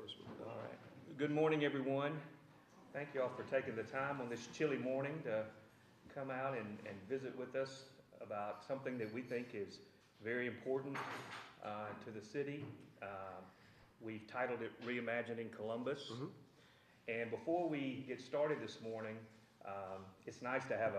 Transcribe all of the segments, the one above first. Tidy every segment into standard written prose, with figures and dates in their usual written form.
this one. All right. Good morning, everyone. Thank you all for taking the time on this chilly morning to come out and visit with us about something that we think is very important to the city. We've titled it Reimagining Columbus. Mhm. And before we get started this morning, it's nice to have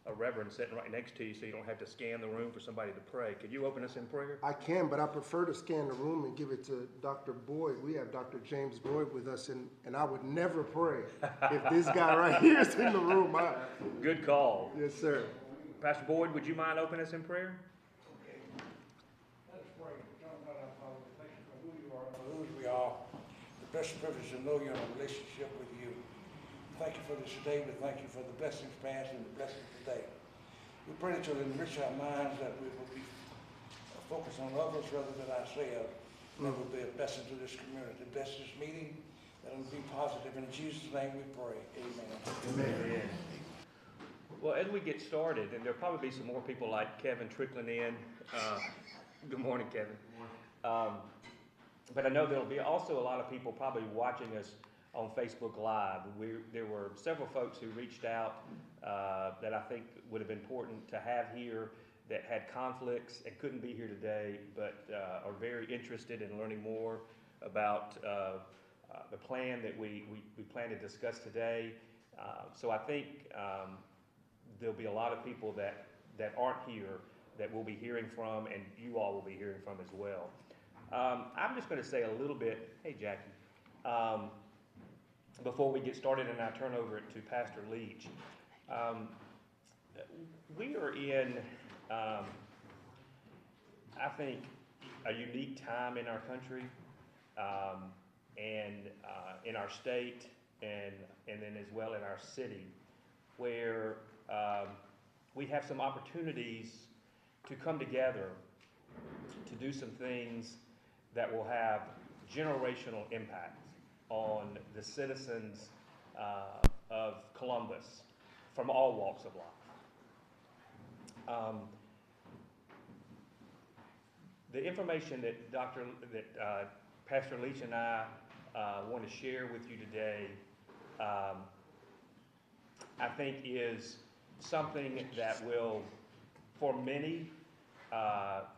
a reverend sitting right next to you so you don't have to scan the room for somebody to pray. Could you open us in prayer? I can, but I prefer to scan the room and give it to Dr. Boyd. We have Dr. James Boyd with us, and I would never pray if this guy right here is in the room. Good call. Yes, sir. Pastor Boyd, would you mind opening us in prayer? Okay. Let us pray. John God, our Father, thank you for who you are and for whose we are. The best privilege to know you in a relationship with you. Thank you for this day. We thank you for the blessings past and the blessings today. We pray that you'll enrich our minds, that we will be focused on others rather than ourselves. That will be a blessing to this community. Bless this meeting. That will be positive. In Jesus' name we pray. Amen. Amen. Well, as we get started, and there'll probably be some more people like Kevin trickling in. Good morning, Kevin. Good morning. But I know there'll be also a lot of people probably watching us on Facebook Live. There were several folks who reached out that I think would have been important to have here that had conflicts and couldn't be here today, but are very interested in learning more about the plan that we plan to discuss today. So I think there'll be a lot of people that aren't here that we'll be hearing from, and you all will be hearing from as well. I'm just going to say a little bit, hey Jackie, before we get started and I turn over it to Pastor Leach. We are in, I think, a unique time in our country and in our state and then as well in our city where we have some opportunities to come together to do some things that will have generational impact on the citizens of Columbus from all walks of life. The information that Pastor Leach and I want to share with you today, I think is something that will, for many,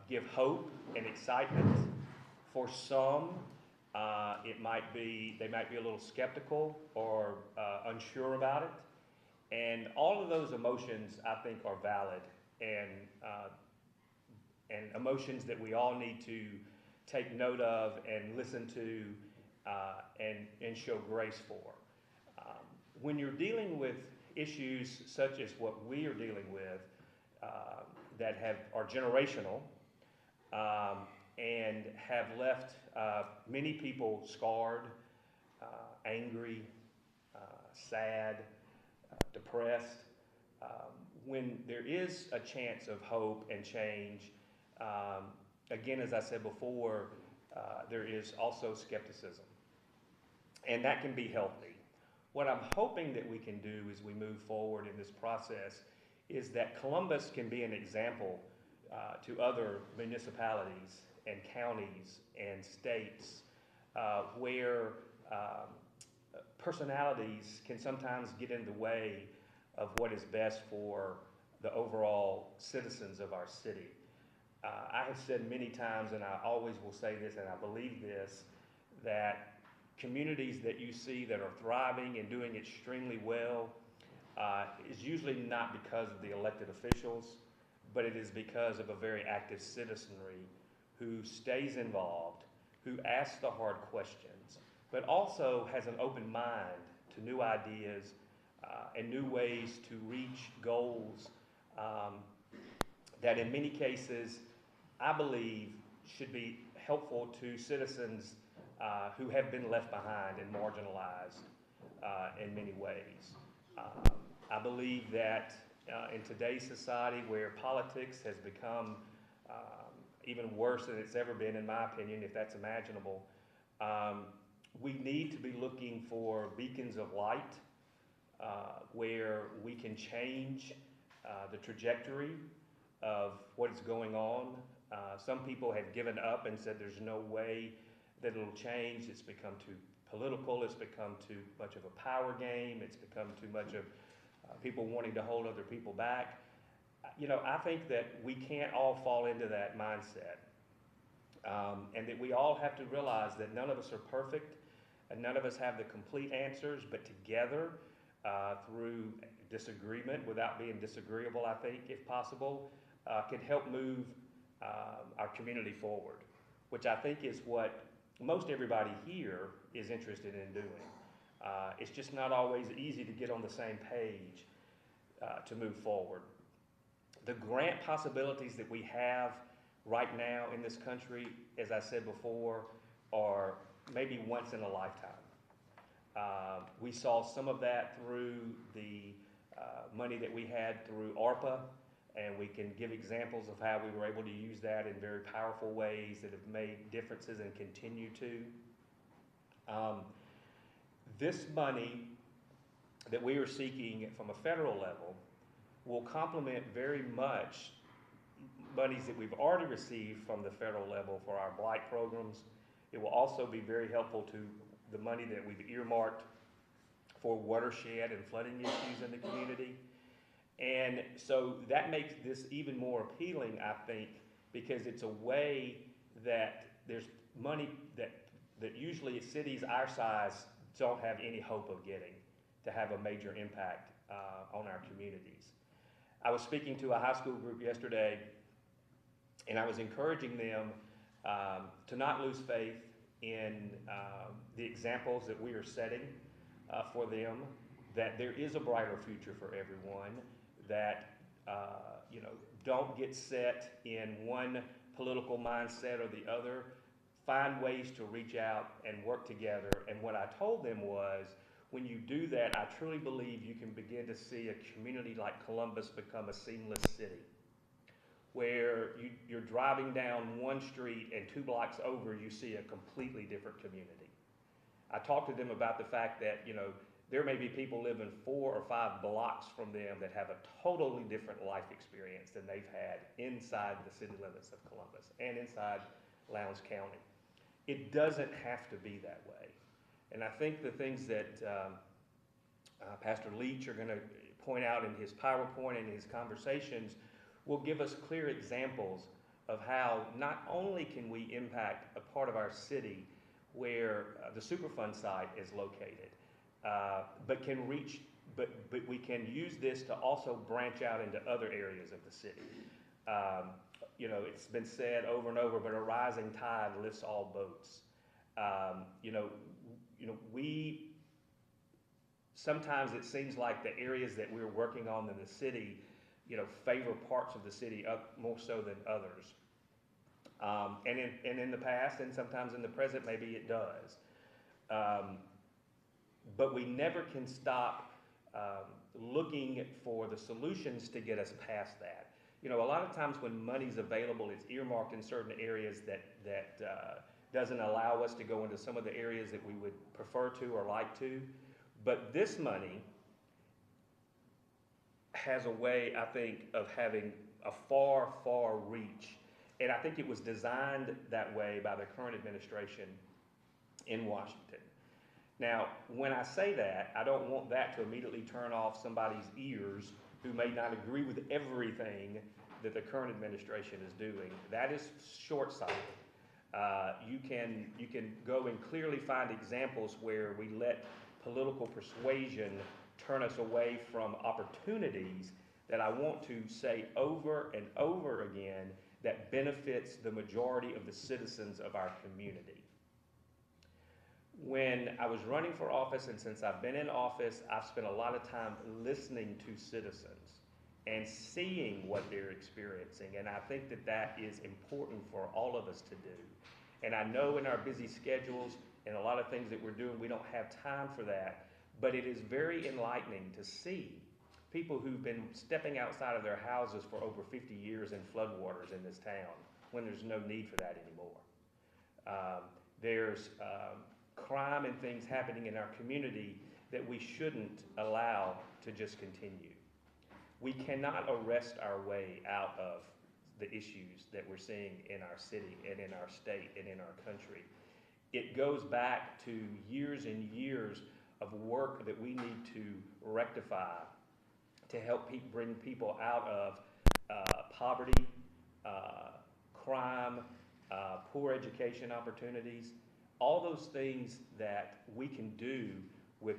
give hope and excitement. For some, they might be a little skeptical or unsure about it. And all of those emotions, I think, are valid and emotions that we all need to take note of and listen to and show grace for. When you're dealing with issues such as what we are dealing with that are generational and have left many people scarred, angry, sad, depressed. When there is a chance of hope and change, again, as I said before, there is also skepticism. And that can be healthy. What I'm hoping that we can do as we move forward in this process is that Columbus can be an example to other municipalities and counties and states where personalities can sometimes get in the way of what is best for the overall citizens of our city. I have said many times, and I always will say this, and I believe this, that communities that you see that are thriving and doing extremely well is usually not because of the elected officials, but it is because of a very active citizenry who stays involved, who asks the hard questions, but also has an open mind to new ideas and new ways to reach goals that in many cases, I believe, should be helpful to citizens who have been left behind and marginalized in many ways. I believe that in today's society where politics has become even worse than it's ever been, in my opinion, if that's imaginable, we need to be looking for beacons of light where we can change the trajectory of what is going on. Some people have given up and said there's no way that it'll change. It's become too political. It's become too much of a power game. It's become too much of people wanting to hold other people back. You know, I think that we can't all fall into that mindset. And that we all have to realize that none of us are perfect and none of us have the complete answers, but together, through disagreement without being disagreeable, I think, if possible, can help move our community forward, which I think is what most everybody here is interested in doing. It's just not always easy to get on the same page to move forward. The grant possibilities that we have right now in this country, as I said before, are maybe once in a lifetime. We saw some of that through the money that we had through ARPA, and we can give examples of how we were able to use that in very powerful ways that have made differences and continue to. This money that we are seeking from a federal level will complement very much monies that we've already received from the federal level for our blight programs. It will also be very helpful to the money that we've earmarked for watershed and flooding issues in the community. And so that makes this even more appealing, I think, because it's a way that there's money that usually cities our size don't have any hope of getting to have a major impact on our communities. I was speaking to a high school group yesterday, and I was encouraging them to not lose faith in the examples that we are setting for them, that there is a brighter future for everyone, that you know, don't get set in one political mindset or the other. Find ways to reach out and work together. And what I told them was, when you do that, I truly believe you can begin to see a community like Columbus become a seamless city, where you're driving down one street and 2 blocks over, you see a completely different community. I talked to them about the fact that, you know, there may be people living 4 or 5 blocks from them that have a totally different life experience than they've had inside the city limits of Columbus and inside Lowndes County. It doesn't have to be that way. And I think the things that Pastor Leach are going to point out in his PowerPoint and his conversations will give us clear examples of how not only can we impact a part of our city where the Superfund site is located, but we can use this to also branch out into other areas of the city. You know, it's been said over and over, but a rising tide lifts all boats. We sometimes it seems like the areas that we're working on in the city, you know, favor parts of the city up more so than others. And in the past, and sometimes in the present, maybe it does. But we never can stop looking for the solutions to get us past that. You know, a lot of times when money's available, it's earmarked in certain areas that doesn't allow us to go into some of the areas that we would prefer to or like to. But this money has a way, I think, of having a far, far reach. And I think it was designed that way by the current administration in Washington. Now, when I say that, I don't want that to immediately turn off somebody's ears who may not agree with everything that the current administration is doing. That is short-sighted. You can go and clearly find examples where we let political persuasion turn us away from opportunities that I want to say over and over again that benefits the majority of the citizens of our community. When I was running for office, and since I've been in office, I've spent a lot of time listening to citizens and seeing what they're experiencing. And I think that that is important for all of us to do. And I know in our busy schedules and a lot of things that we're doing, we don't have time for that. But it is very enlightening to see people who've been stepping outside of their houses for over 50 years in floodwaters in this town when there's no need for that anymore. There's crime and things happening in our community that we shouldn't allow to just continue. We cannot arrest our way out of the issues that we're seeing in our city and in our state and in our country. it goes back to years and years of work that we need to rectify to help bring people out of poverty, crime, poor education opportunities, all those things that we can do with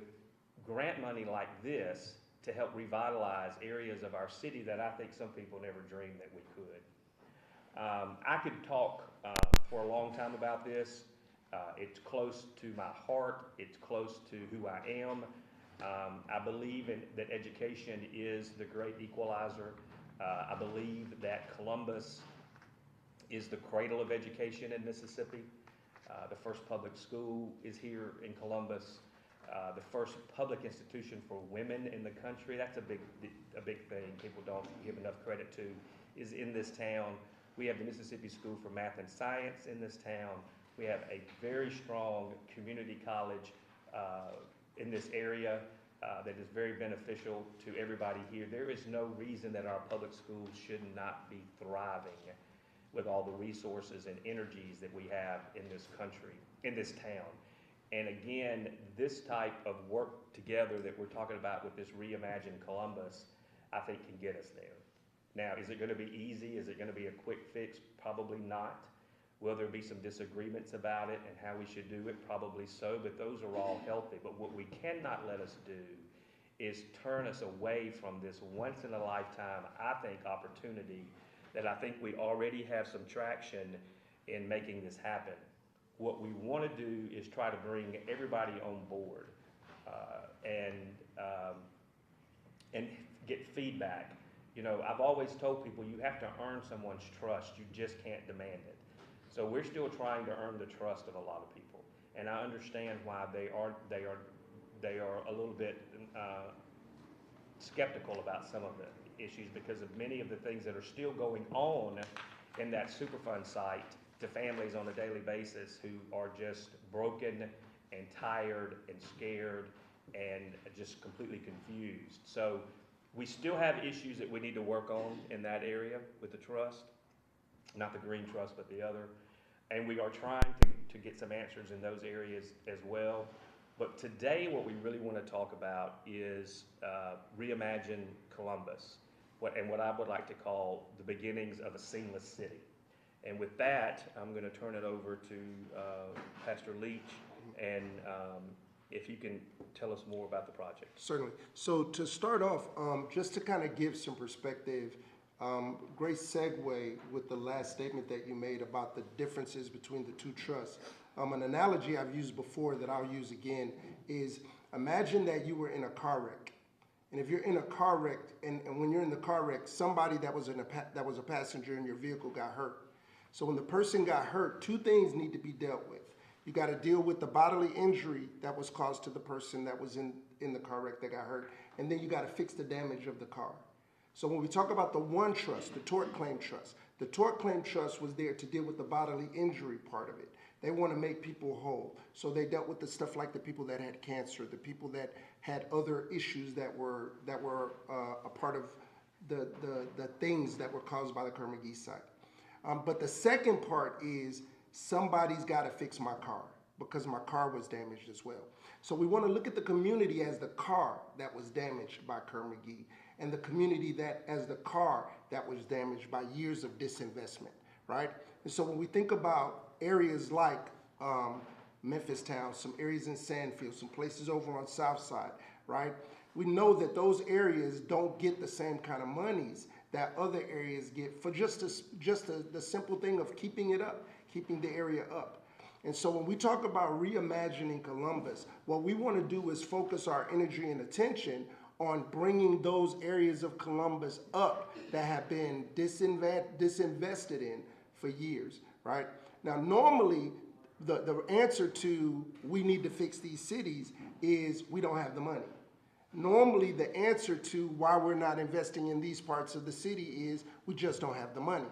grant money like this to help revitalize areas of our city that I think some people never dreamed that we could. I could talk for a long time about this. It's close to my heart. It's close to who I am. I believe that education is the great equalizer. I believe that Columbus is the cradle of education in Mississippi. The first public school is here in Columbus. The first public institution for women in the country, that's a big thing people don't give enough credit to, is in this town. We have the Mississippi School for Math and Science in this town. We have a very strong community college in this area that is very beneficial to everybody here. There is no reason that our public schools should not be thriving with all the resources and energies that we have in this country, in this town. And again, this type of work together that we're talking about with this ReImagine Columbus, I think can get us there. Now, is it going to be easy? Is it going to be a quick fix? Probably not. Will there be some disagreements about it and how we should do it? Probably so, but those are all healthy. But what we cannot let us do is turn us away from this once-in-a-lifetime, I think, opportunity that I think we already have some traction in making this happen. What we want to do is try to bring everybody on board and get feedback. You know, I've always told people you have to earn someone's trust. You just can't demand it. So we're still trying to earn the trust of a lot of people, and I understand why they are a little bit skeptical about some of the issues because of many of the things that are still going on in that Superfund site to families on a daily basis who are just broken and tired and scared and just completely confused. So we still have issues that we need to work on in that area with the trust, not the green trust, but the other. And we are trying to get some answers in those areas as well. But today what we really want to talk about is ReImagine Columbus, what I would like to call the beginnings of a seamless city. And with that, I'm going to turn it over to Pastor Leach, and if you can tell us more about the project. Certainly. So to start off, just to kind of give some perspective, great segue with the last statement that you made about the differences between the two trusts. An analogy I've used before that I'll use again is imagine that you were in a car wreck. And if you're in a car wreck, and when you're in the car wreck, somebody that was a passenger in your vehicle got hurt. So when the person got hurt, two things need to be dealt with. You got to deal with the bodily injury that was caused to the person that was in the car wreck that got hurt, and then you got to fix the damage of the car. So when we talk about the one trust, the tort claim trust was there to deal with the bodily injury part of it. They want to make people whole. So they dealt with the stuff like the people that had cancer, the people that had other issues that were a part of the things that were caused by the Kerr-McGee site. But the second part is somebody's got to fix my car because my car was damaged as well. So we want to look at the community as the car that was damaged by Kerr-McGee and the community that as the car that was damaged by years of disinvestment, right? And so when we think about areas like Memphis Town, some areas in Sandfield, some places over on South Side, right? We know that those areas don't get the same kind of monies that other areas get for just the simple thing of keeping it up, keeping the area up. And so when we talk about reimagining Columbus, what we want to do is focus our energy and attention on bringing those areas of Columbus up that have been disinvested in for years, right? Now, normally, the answer to we need to fix these cities is we don't have the money. Normally, the answer to why we're not investing in these parts of the city is we just don't have the money,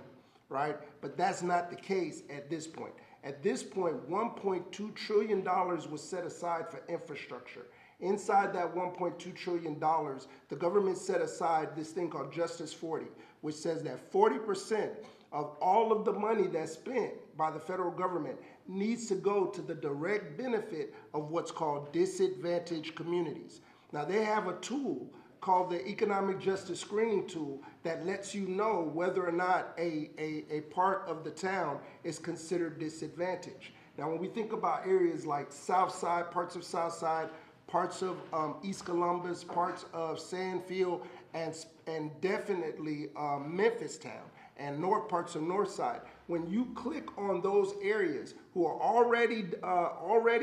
right? But that's not the case at this point. At this point, $1.2 trillion was set aside for infrastructure. Inside that $1.2 trillion, the government set aside this thing called Justice 40, which says that 40% of all of the money that's spent by the federal government, needs to go to the direct benefit of what's called disadvantaged communities. Now, they have a tool called the Economic Justice Screening Tool that lets you know whether or not a part of the town is considered disadvantaged. Now, when we think about areas like South Side, parts of South Side, parts of East Columbus, parts of Sandfield, and definitely Memphis Town, and parts of North Side, when you click on those areas who are already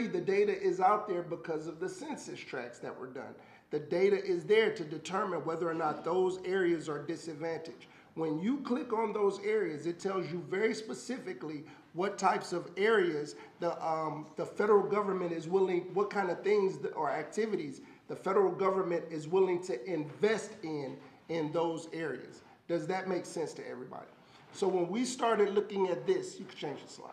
the data is out there because of the census tracts that were done. The data is there to determine whether or not those areas are disadvantaged. When you click on those areas, it tells you very specifically what types of areas the federal government is willing, what kind of things or activities the federal government is willing to invest in those areas. Does that make sense to everybody? So when we started looking at this, you can change the slide.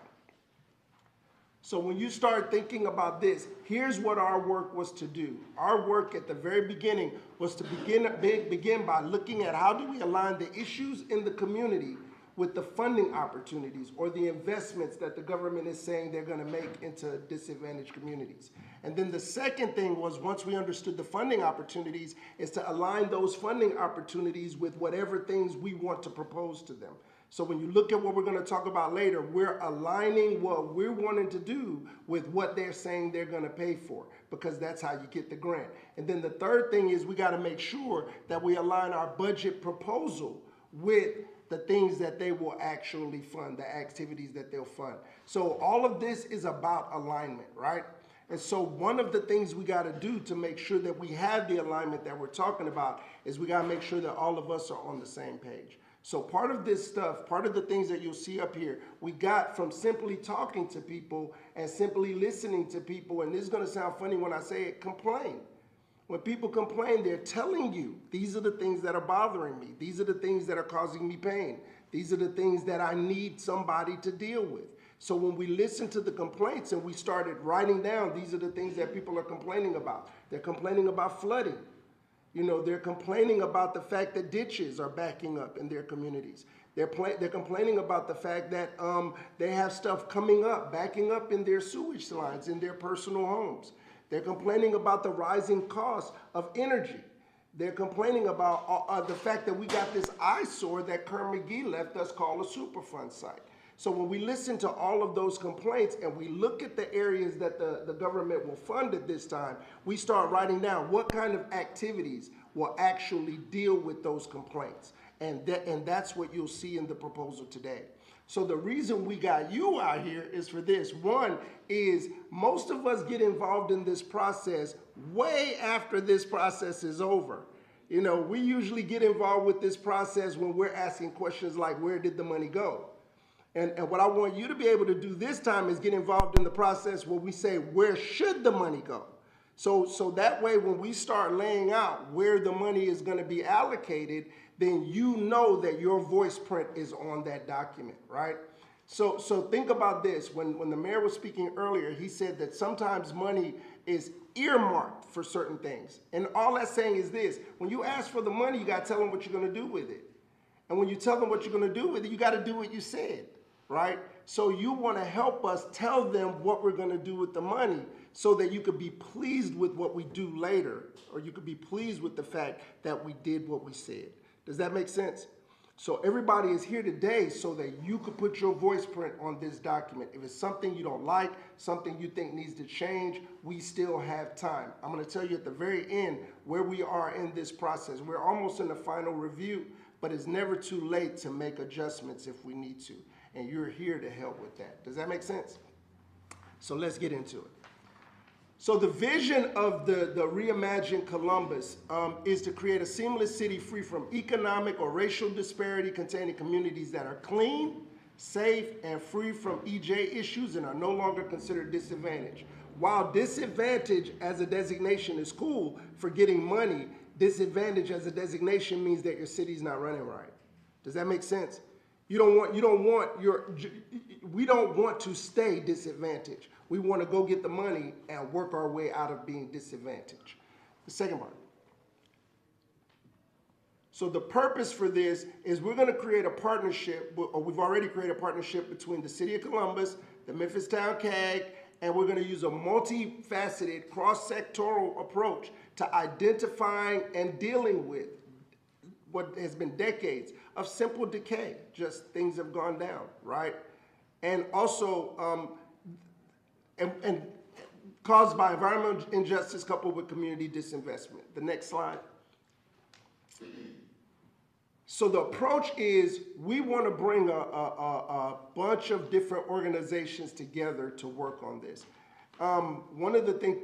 So when you start thinking about this, here's what our work was to do. Our work at the very beginning was to begin by looking at how do we align the issues in the community with the funding opportunities or the investments that the government is saying they're going to make into disadvantaged communities. And then the second thing was, once we understood the funding opportunities, is to align those funding opportunities with whatever things we want to propose to them. So when you look at what we're going to talk about later, we're aligning what we're wanting to do with what they're saying they're going to pay for, because that's how you get the grant. And then the third thing is we got to make sure that we align our budget proposal with the things that they will actually fund, the activities that they'll fund. So all of this is about alignment, right? And so one of the things we got to do to make sure that we have the alignment that we're talking about is we got to make sure that all of us are on the same page. So part of this stuff, part of the things that you'll see up here, we got from simply talking to people and simply listening to people, and this is going to sound funny when I say it, complain. When people complain, they're telling you, these are the things that are bothering me. These are the things that are causing me pain. These are the things that I need somebody to deal with. So when we listen to the complaints and we started writing down, these are the things that people are complaining about. They're complaining about flooding. You know, they're complaining about the fact that ditches are backing up in their communities. They're complaining about the fact that they have stuff coming up, backing up in their sewage lines, in their personal homes. They're complaining about the rising cost of energy. They're complaining about the fact that we got this eyesore that Kerr McGee left us called a Superfund site. So when we listen to all of those complaints and we look at the areas that the government will fund at this time, we start writing down what kind of activities will actually deal with those complaints. And that's what you'll see in the proposal today. So the reason we got you out here is for this. One is most of us get involved in this process way after this process is over. You know, we usually get involved with this process when we're asking questions like, where did the money go? And what I want you to be able to do this time is get involved in the process where we say, where should the money go? So that way, when we start laying out where the money is going to be allocated, then you know that your voice print is on that document, right? So think about this. When the mayor was speaking earlier, he said that sometimes money is earmarked for certain things. And all that's saying is this: when you ask for the money, you got to tell them what you're going to do with it. And when you tell them what you're going to do with it, you got to do what you said, right? So you want to help us tell them what we're going to do with the money so that you could be pleased with what we do later, or you could be pleased with the fact that we did what we said. Does that make sense? So everybody is here today so that you could put your voice print on this document. If it's something you don't like, something you think needs to change, we still have time. I'm going to tell you at the very end where we are in this process. We're almost in the final review, but it's never too late to make adjustments if we need to. And you're here to help with that. Does that make sense? So let's get into it. So the vision of the ReImagine Columbus is to create a seamless city free from economic or racial disparity, containing communities that are clean, safe, and free from EJ issues and are no longer considered disadvantaged. While disadvantage as a designation is cool for getting money, disadvantage as a designation means that your city's not running right. Does that make sense? We don't want to stay disadvantaged. We want to go get the money and work our way out of being disadvantaged. The second part. So the purpose for this is we're going to create a partnership, or we've already created a partnership between the City of Columbus, the Memphis Town CAG, and we're going to use a multifaceted, cross-sectoral approach to identifying and dealing with what has been decades of simple decay. Just things have gone down, right? And also, and caused by environmental injustice coupled with community disinvestment. The next slide. So the approach is we want to bring a bunch of different organizations together to work on this. One of the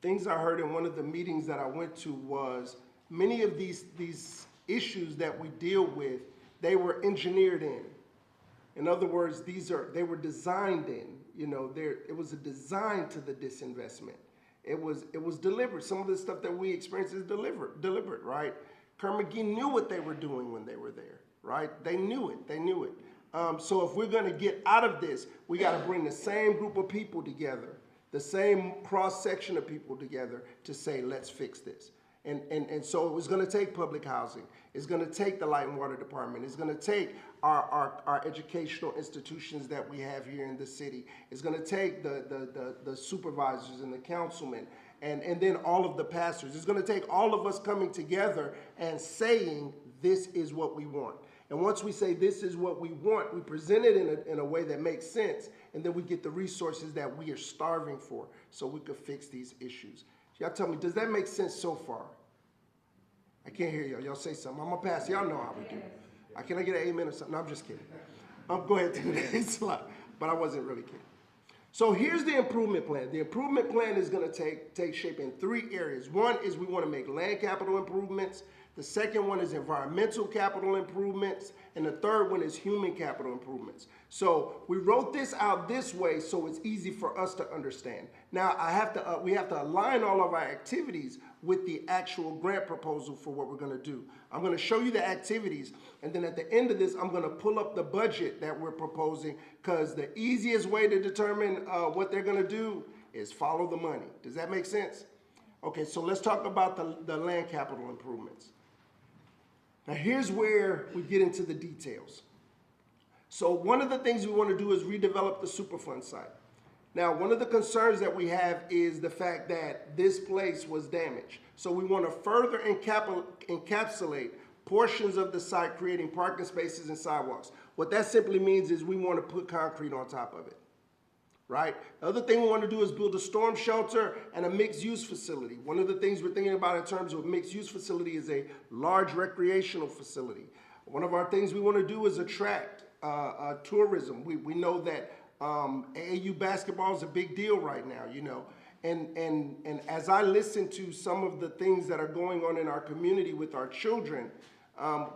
things I heard in one of the meetings that I went to was many of these issues that we deal with, they were engineered in. In other words, they were designed in. You know, it was a design to the disinvestment. It was deliberate. Some of the stuff that we experience is deliberate, right? Carnegie knew what they were doing when they were there, right? They knew it. So if we're going to get out of this, we got to bring the same group of people together, the same cross-section of people together to say, let's fix this. And so it was going to take public housing. It's going to take the light and water department. It's going to take our educational institutions that we have here in the city. It's going to take the supervisors and the councilmen and then all of the pastors. It's going to take all of us coming together and saying, this is what we want. And once we say this is what we want, we present it in a way that makes sense, and then we get the resources that we are starving for so we could fix these issues. Y'all tell me, does that make sense so far? I can't hear y'all. Y'all say something. I'm going to pass. Y'all know how we do. Can I get an amen or something? No, I'm just kidding. Go ahead to the next slide. But I wasn't really kidding. So here's the improvement plan. The improvement plan is going to take shape in 3 areas. One is we want to make land capital improvements. The second one is environmental capital improvements. And the third one is human capital improvements. So we wrote this out this way so it's easy for us to understand. Now we have to align all of our activities with the actual grant proposal for what we're going to do. I'm going to show you the activities, and then at the end of this, I'm going to pull up the budget that we're proposing, because the easiest way to determine what they're going to do is follow the money. Does that make sense? Okay, so let's talk about the land capital improvements. Now here's where we get into the details. So one of the things we want to do is redevelop the Superfund site. Now, one of the concerns that we have is the fact that this place was damaged. So we want to further encapsulate portions of the site, creating parking spaces and sidewalks. What that simply means is we want to put concrete on top of it, right? The other thing we want to do is build a storm shelter and a mixed-use facility. One of the things we're thinking about in terms of a mixed-use facility is a large recreational facility. One of our things we want to do is attract tourism. We know that AAU basketball is a big deal right now, you know. And as I listen to some of the things that are going on in our community with our children,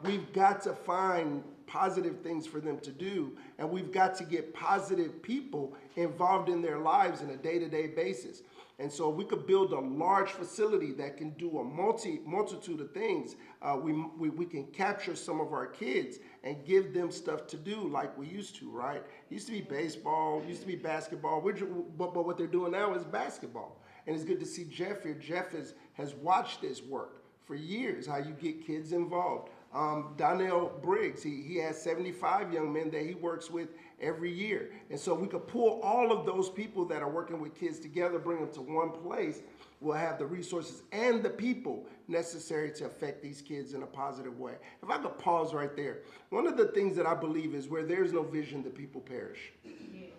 we've got to find positive things for them to do, and we've got to get positive people involved in their lives on a day-to-day basis. And so if we could build a large facility that can do a multitude of things, we can capture some of our kids and give them stuff to do like we used to, right? It used to be baseball, used to be basketball, but what they're doing now is basketball. And it's good to see Jeff here. Jeff has watched this work for years, how you get kids involved. Donnell Briggs, he has 75 young men that he works with every year. And so we could pull all of those people that are working with kids together, bring them to one place. We'll have the resources and the people necessary to affect these kids in a positive way. If I could pause right there. One of the things that I believe is where there's no vision, the people perish. Yes.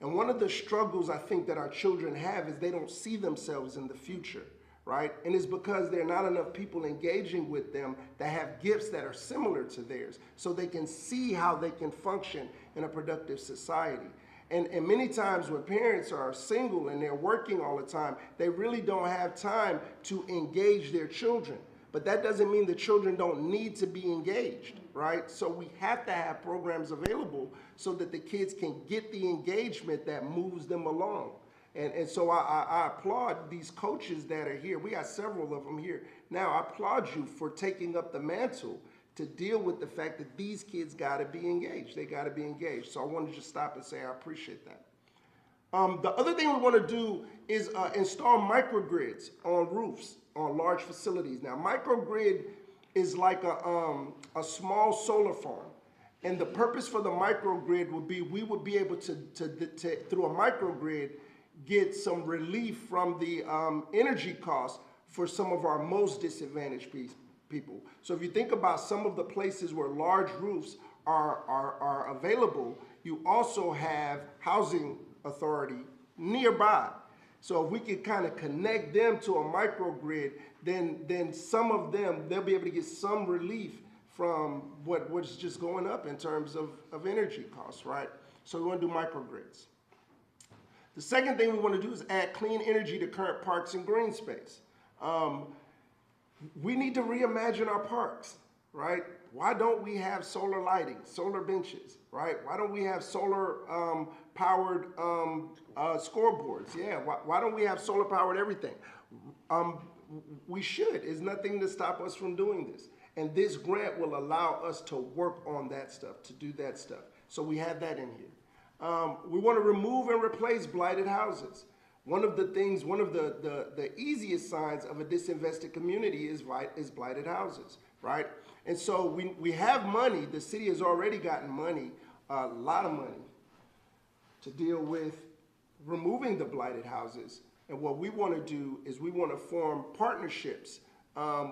And one of the struggles I think that our children have is they don't see themselves in the future. Right? And it's because there are not enough people engaging with them that have gifts that are similar to theirs, so they can see how they can function in a productive society. And many times when parents are single and they're working all the time, they really don't have time to engage their children. But that doesn't mean the children don't need to be engaged, right? So we have to have programs available so that the kids can get the engagement that moves them along. And so I applaud these coaches that are here. We got several of them here. Now, I applaud you for taking up the mantle to deal with the fact that these kids got to be engaged. They got to be engaged. So I want to just stop and say I appreciate that. The other thing we want to do is install microgrids on roofs on large facilities. Now, microgrid is like a small solar farm. And the purpose for the microgrid would be, we would be able to through a microgrid, get some relief from the energy costs for some of our most disadvantaged people. So if you think about some of the places where large roofs are available, you also have housing authority nearby. So if we can kind of connect them to a microgrid, then some of them, they'll be able to get some relief from what's just going up in terms of energy costs, right? So we want to do microgrids. The second thing we want to do is add clean energy to current parks and green space. We need to reimagine our parks, right? Why don't we have solar lighting, solar benches, right? Why don't we have solar powered scoreboards? Yeah, why don't we have solar powered everything? We should. There's nothing to stop us from doing this. And this grant will allow us to work on that stuff, to do that stuff. So we have that in here. We want to remove and replace blighted houses. One of the easiest signs of a disinvested community is blighted houses, right? And so we have money. The city has already gotten money, a lot of money, to deal with removing the blighted houses. And what we want to do is we want to form partnerships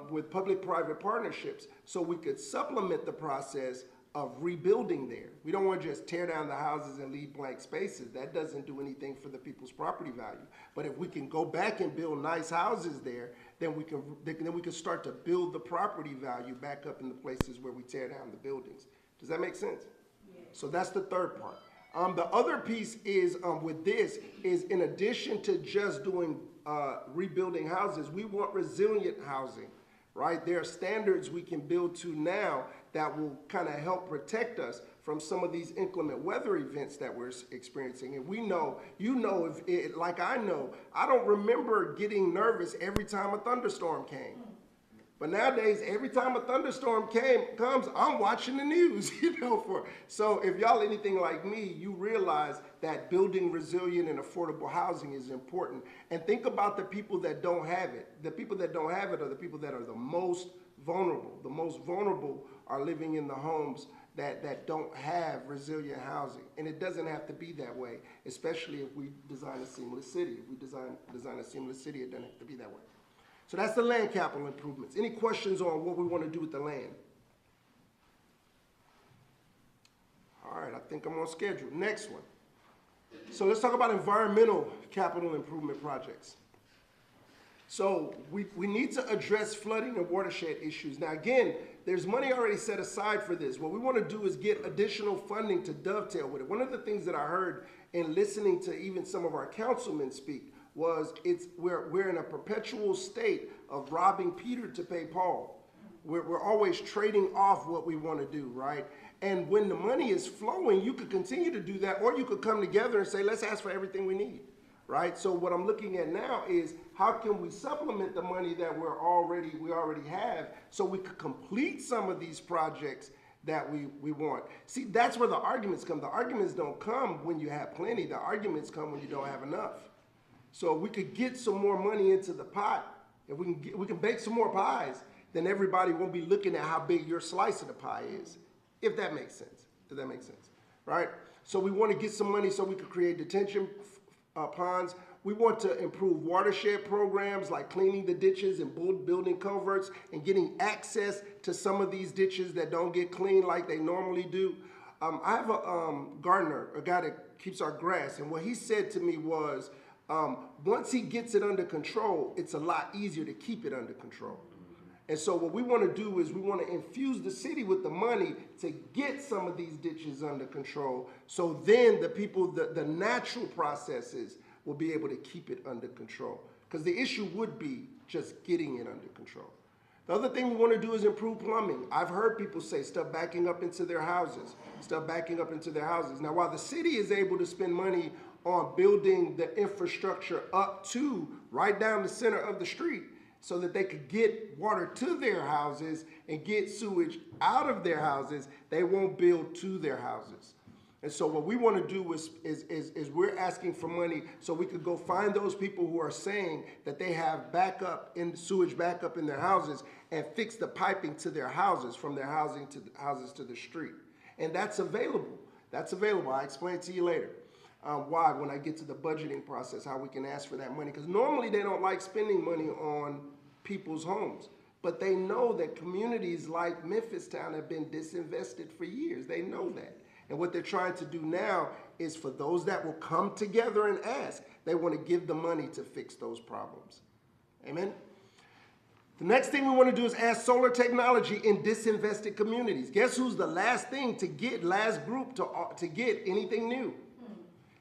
with public-private partnerships so we could supplement the process of rebuilding there. We don't want to just tear down the houses and leave blank spaces. That doesn't do anything for the people's property value. But if we can go back and build nice houses there, then we can start to build the property value back up in the places where we tear down the buildings. Does that make sense? Yeah. So that's the third part. The other piece is with this is, in addition to just doing rebuilding houses, we want resilient housing, right? There are standards we can build to now that will kind of help protect us from some of these inclement weather events that we're experiencing. And we know, like I know, I don't remember getting nervous every time a thunderstorm came. But nowadays, every time a thunderstorm comes, I'm watching the news, So if y'all anything like me, you realize that building resilient and affordable housing is important. And think about the people that don't have it. The people that don't have it are the people that are the most vulnerable. The most vulnerable are living in the homes that don't have resilient housing. And it doesn't have to be that way, especially if we design a seamless city. If we design a seamless city, it doesn't have to be that way. So that's the land capital improvements. Any questions on what we want to do with the land? All right, I think I'm on schedule. Next one. So let's talk about environmental capital improvement projects. So we need to address flooding and watershed issues. Now again, there's money already set aside for this. What we want to do is get additional funding to dovetail with it. One of the things that I heard in listening to even some of our councilmen speak was we're in a perpetual state of robbing Peter to pay Paul. We're always trading off what we want to do, right? And when the money is flowing, you could continue to do that, or you could come together and say, let's ask for everything we need, right? So what I'm looking at now is how can we supplement the money that we already have so we could complete some of these projects that we want. See, that's where the arguments come. The arguments don't come when you have plenty. The arguments come when you don't have enough. So if we could get some more money into the pot, if we can bake some more pies, then everybody won't be looking at how big your slice of the pie is, if that makes sense. If that makes sense, right? So we want to get some money so we could create detention ponds. We want to improve watershed programs like cleaning the ditches and building culverts and getting access to some of these ditches that don't get cleaned like they normally do. I have a gardener, a guy that keeps our grass, and what he said to me was, once he gets it under control, it's a lot easier to keep it under control. And so what we want to do is we want to infuse the city with the money to get some of these ditches under control, so then the people, the natural processes will be able to keep it under control. Because the issue would be just getting it under control. The other thing we want to do is improve plumbing. I've heard people say stuff backing up into their houses, Now, while the city is able to spend money on building the infrastructure up to right down the center of the street so that they could get water to their houses and get sewage out of their houses, they won't build to their houses. And so what we want to do is we're asking for money so we could go find those people who are saying that they have sewage backup in their houses and fix the piping to their houses, from their houses to the street. And that's available. That's available. I'll explain to you later. Why, when I get to the budgeting process, how we can ask for that money. Because normally they don't like spending money on people's homes. But they know that communities like Memphistown have been disinvested for years. They know that. And what they're trying to do now is for those that will come together and ask, they want to give the money to fix those problems. Amen? The next thing we want to do is add solar technology in disinvested communities. Guess who's the last thing to get, last group to get anything new?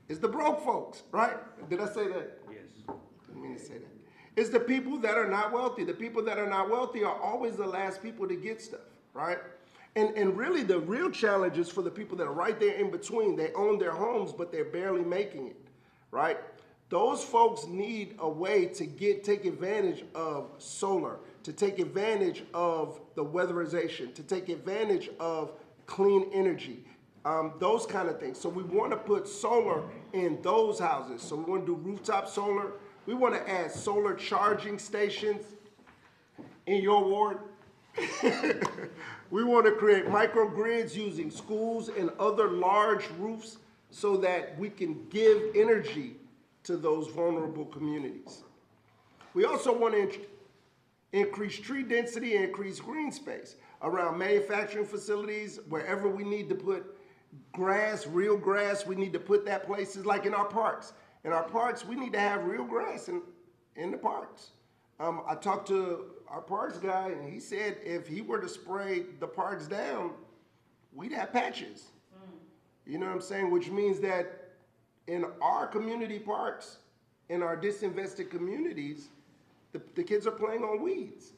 It's the broke folks, right? Did I say that? Yes. Didn't mean to say that. It's the people that are not wealthy. The people that are not wealthy are always the last people to get stuff, right? And really the real challenge is for the people that are right there in between. They own their homes, but they're barely making it, right? Those folks need a way to take advantage of solar, to take advantage of the weatherization, to take advantage of clean energy, those kind of things. So we want to put solar in those houses. So we want to do rooftop solar. We want to add solar charging stations in your ward. We want to create microgrids using schools and other large roofs so that we can give energy to those vulnerable communities. We also want to increase tree density and increase green space around manufacturing facilities, wherever we need to put grass, real grass, we need to put that places like in our parks. In our parks, we need to have real grass in the parks. I talked to our parks guy, and he said if he were to spray the parks down, we'd have patches. You know what I'm saying? Which means that in our community parks, in our disinvested communities, the kids are playing on weeds.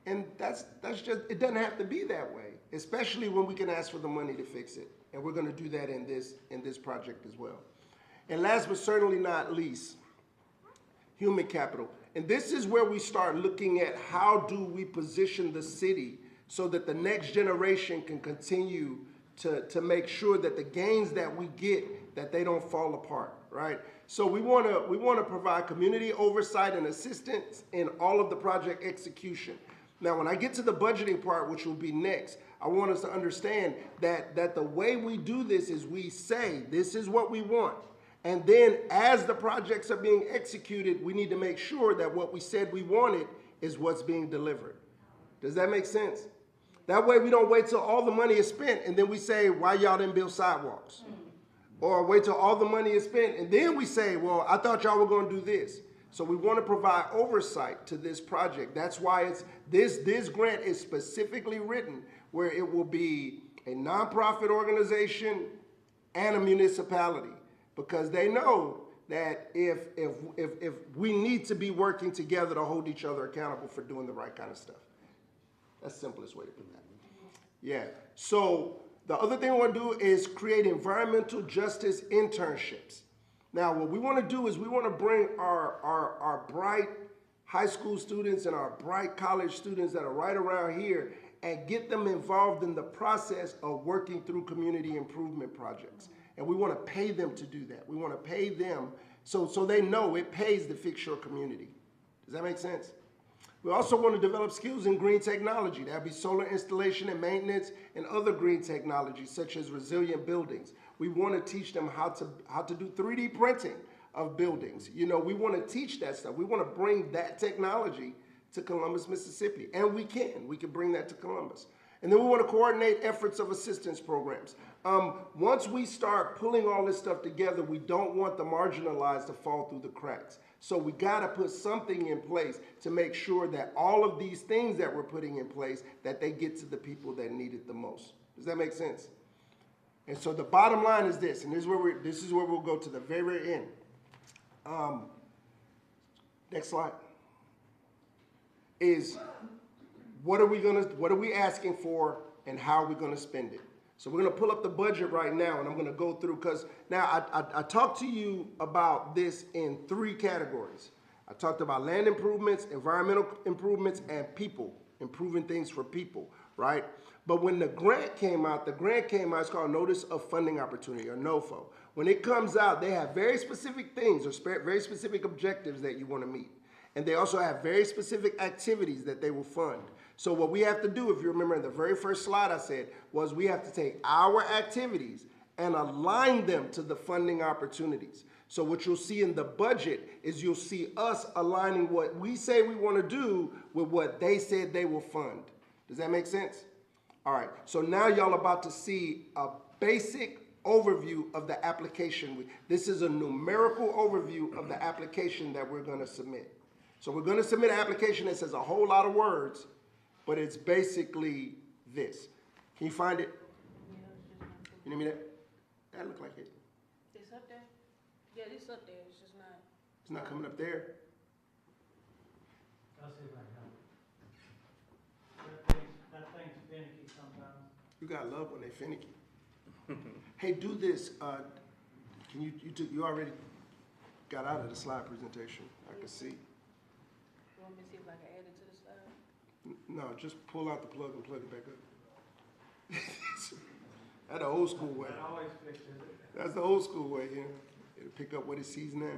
And that's just, it doesn't have to be that way, especially when we can ask for the money to fix it. And we're gonna do that in this project as well. And last but certainly not least, human capital. And this is where we start looking at how do we position the city so that the next generation can continue to make sure that the gains that we get, that they don't fall apart, right? So we want to provide community oversight and assistance in all of the project execution. Now, when I get to the budgeting part, which will be next, I want us to understand that the way we do this is we say, this is what we want. And then as the projects are being executed, we need to make sure that what we said we wanted is what's being delivered. Does that make sense? That way we don't wait till all the money is spent and then we say, why y'all didn't build sidewalks? Or wait till all the money is spent and then we say, well, I thought y'all were going to do this. So we want to provide oversight to this project. That's why it's this grant is specifically written where it will be a nonprofit organization and a municipality. Because they know that if we need to be working together to hold each other accountable for doing the right kind of stuff. That's the simplest way to put that. Yeah. So the other thing we want to do is create environmental justice internships. Now, what we want to do is we want to bring our bright high school students and our bright college students that are right around here and get them involved in the process of working through community improvement projects. And we want to pay them to do that. We want to pay them so they know it pays to fix your community. Does that make sense? We also want to develop skills in green technology. That would be solar installation and maintenance and other green technologies such as resilient buildings. We want to teach them how to do 3D printing of buildings. You know, we want to teach that stuff. We want to bring that technology to Columbus, Mississippi. And we can bring that to Columbus. And then we want to coordinate efforts of assistance programs. Once we start pulling all this stuff together, we don't want the marginalized to fall through the cracks. So we got to put something in place to make sure that all of these things that we're putting in place, that they get to the people that need it the most. Does that make sense? And so the bottom line is this, and this is where we'll go to the very, very end. Next slide. Is what are we asking for and how are we going to spend it? So we're going to pull up the budget right now, and I'm going to go through, because now I talked to you about this in 3 categories. I talked about land improvements, environmental improvements, and people, improving things for people, right? But when the grant came out, it's called Notice of Funding Opportunity, or NOFO. When it comes out, they have very specific things or very specific objectives that you want to meet. And they also have very specific activities that they will fund. So what we have to do, if you remember in the very first slide I said, was we have to take our activities and align them to the funding opportunities. So what you'll see in the budget is you'll see us aligning what we say we want to do with what they said they will fund. Does that make sense? All right, so now y'all about to see a basic overview of the application. This is a numerical overview of the application that we're gonna submit. So we're gonna submit an application that says a whole lot of words, but it's basically this. Can you find it? You need me that? That look like it. It's up there? Yeah, it's up there, it's just not. It's not coming up there. I'll see if I can. That thing's finicky sometimes. You gotta love when they finicky. Hey, do this. Can you already got out of the slide presentation? I can see. You want me to see if I can add it to the slide? No, just pull out the plug and plug it back up. That's the old school way. That always fixes it. That's the old school way, yeah. It'll pick up what it sees now.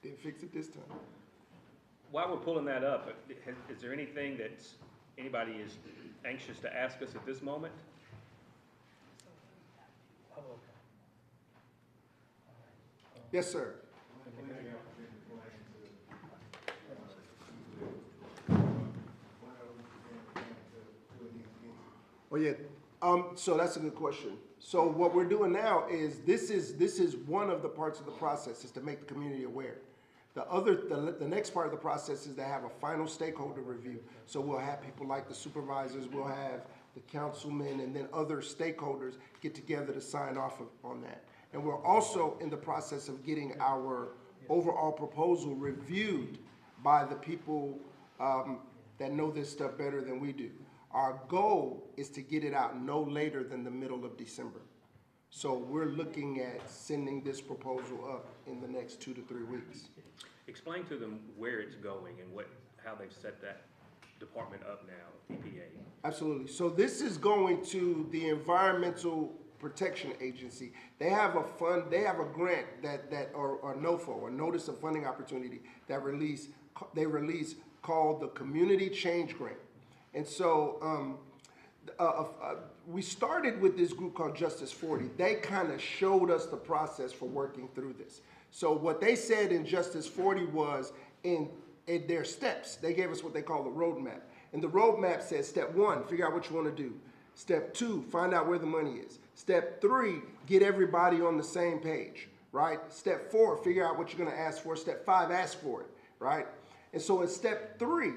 Didn't fix it this time. While we're pulling that up, is there anything that anybody is anxious to ask us at this moment? Yes, sir. Oh yeah. So that's a good question. So what we're doing now is this is one of the parts of the process is to make the community aware. The next part of the process is to have a final stakeholder review. So we'll have people like the supervisors, we'll have the councilmen, and then other stakeholders get together to sign off on that. And we're also in the process of getting our overall proposal reviewed by the people that know this stuff better than we do. Our goal is to get it out no later than the middle of December. So we're looking at sending this proposal up in the next 2 to 3 weeks. Explain to them where it's going and how they've set that department up now, EPA. Absolutely. So this is going to the Environmental Protection Agency. They have a fund, they have a grant or NOFO, a Notice of Funding Opportunity, they release called the Community Change Grant. And so we started with this group called Justice 40. They kind of showed us the process for working through this. So what they said in Justice 40 was in their steps, they gave us what they call the roadmap. And the roadmap says step 1, figure out what you want to do. Step 2, find out where the money is. Step 3, get everybody on the same page, right? Step 4, figure out what you're going to ask for. Step 5, ask for it, right? And so in step 3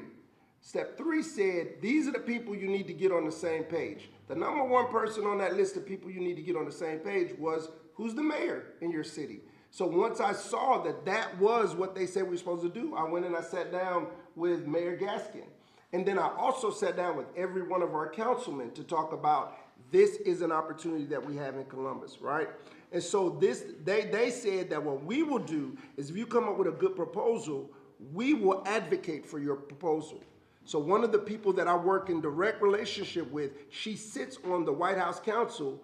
said, these are the people you need to get on the same page. The number 1 person on that list of people you need to get on the same page was, who's the mayor in your city? So once I saw that that was what they said we were supposed to do, I went and I sat down with Mayor Gaskin. And then I also sat down with every one of our councilmen to talk about this is an opportunity that we have in Columbus, right? And so they said that what we will do is if you come up with a good proposal, we will advocate for your proposal. So one of the people that I work in direct relationship with, she sits on the White House Council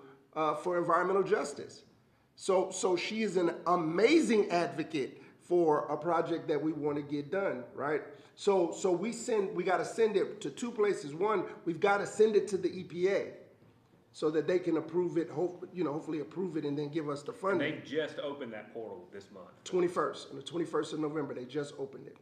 for Environmental Justice. So she is an amazing advocate for a project that we want to get done, right? So we got to send it to 2 places. One, we've got to send it to the EPA so that they can approve it, hopefully approve it and then give us the funding. And they just opened that portal this month. 21st, on the 21st of November, they just opened it.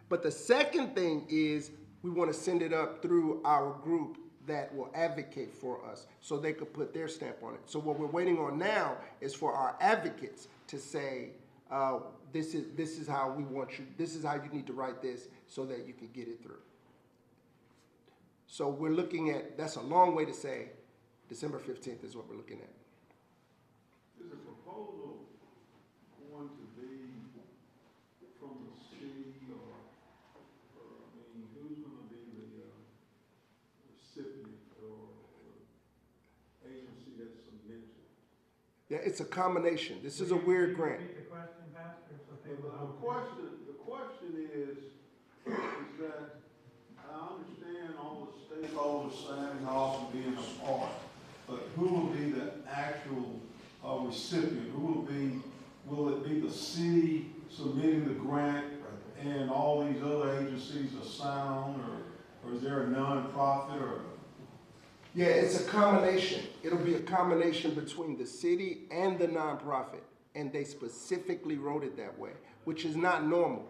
But the second thing is we want to send it up through our group that will advocate for us so they could put their stamp on it. So what we're waiting on now is for our advocates to say, this is how we want you, this is how you need to write this so that you can get it through. So we're looking at, that's a long way to say December 15th is what we're looking at. Is the proposal going to be from the city or I mean, who's going to be the recipient or agency that submits it? Yeah, it's a combination. This is a weird grant. Repeat the question, Pastor, so people The question is that I understand all the stakeholders signing off and being a part, but who will be the actual recipient? Will it be the city submitting the grant and all these other agencies are sound, or is there a nonprofit, or? Yeah, it's a combination. It'll be a combination between the city and the nonprofit, and they specifically wrote it that way, which is not normal,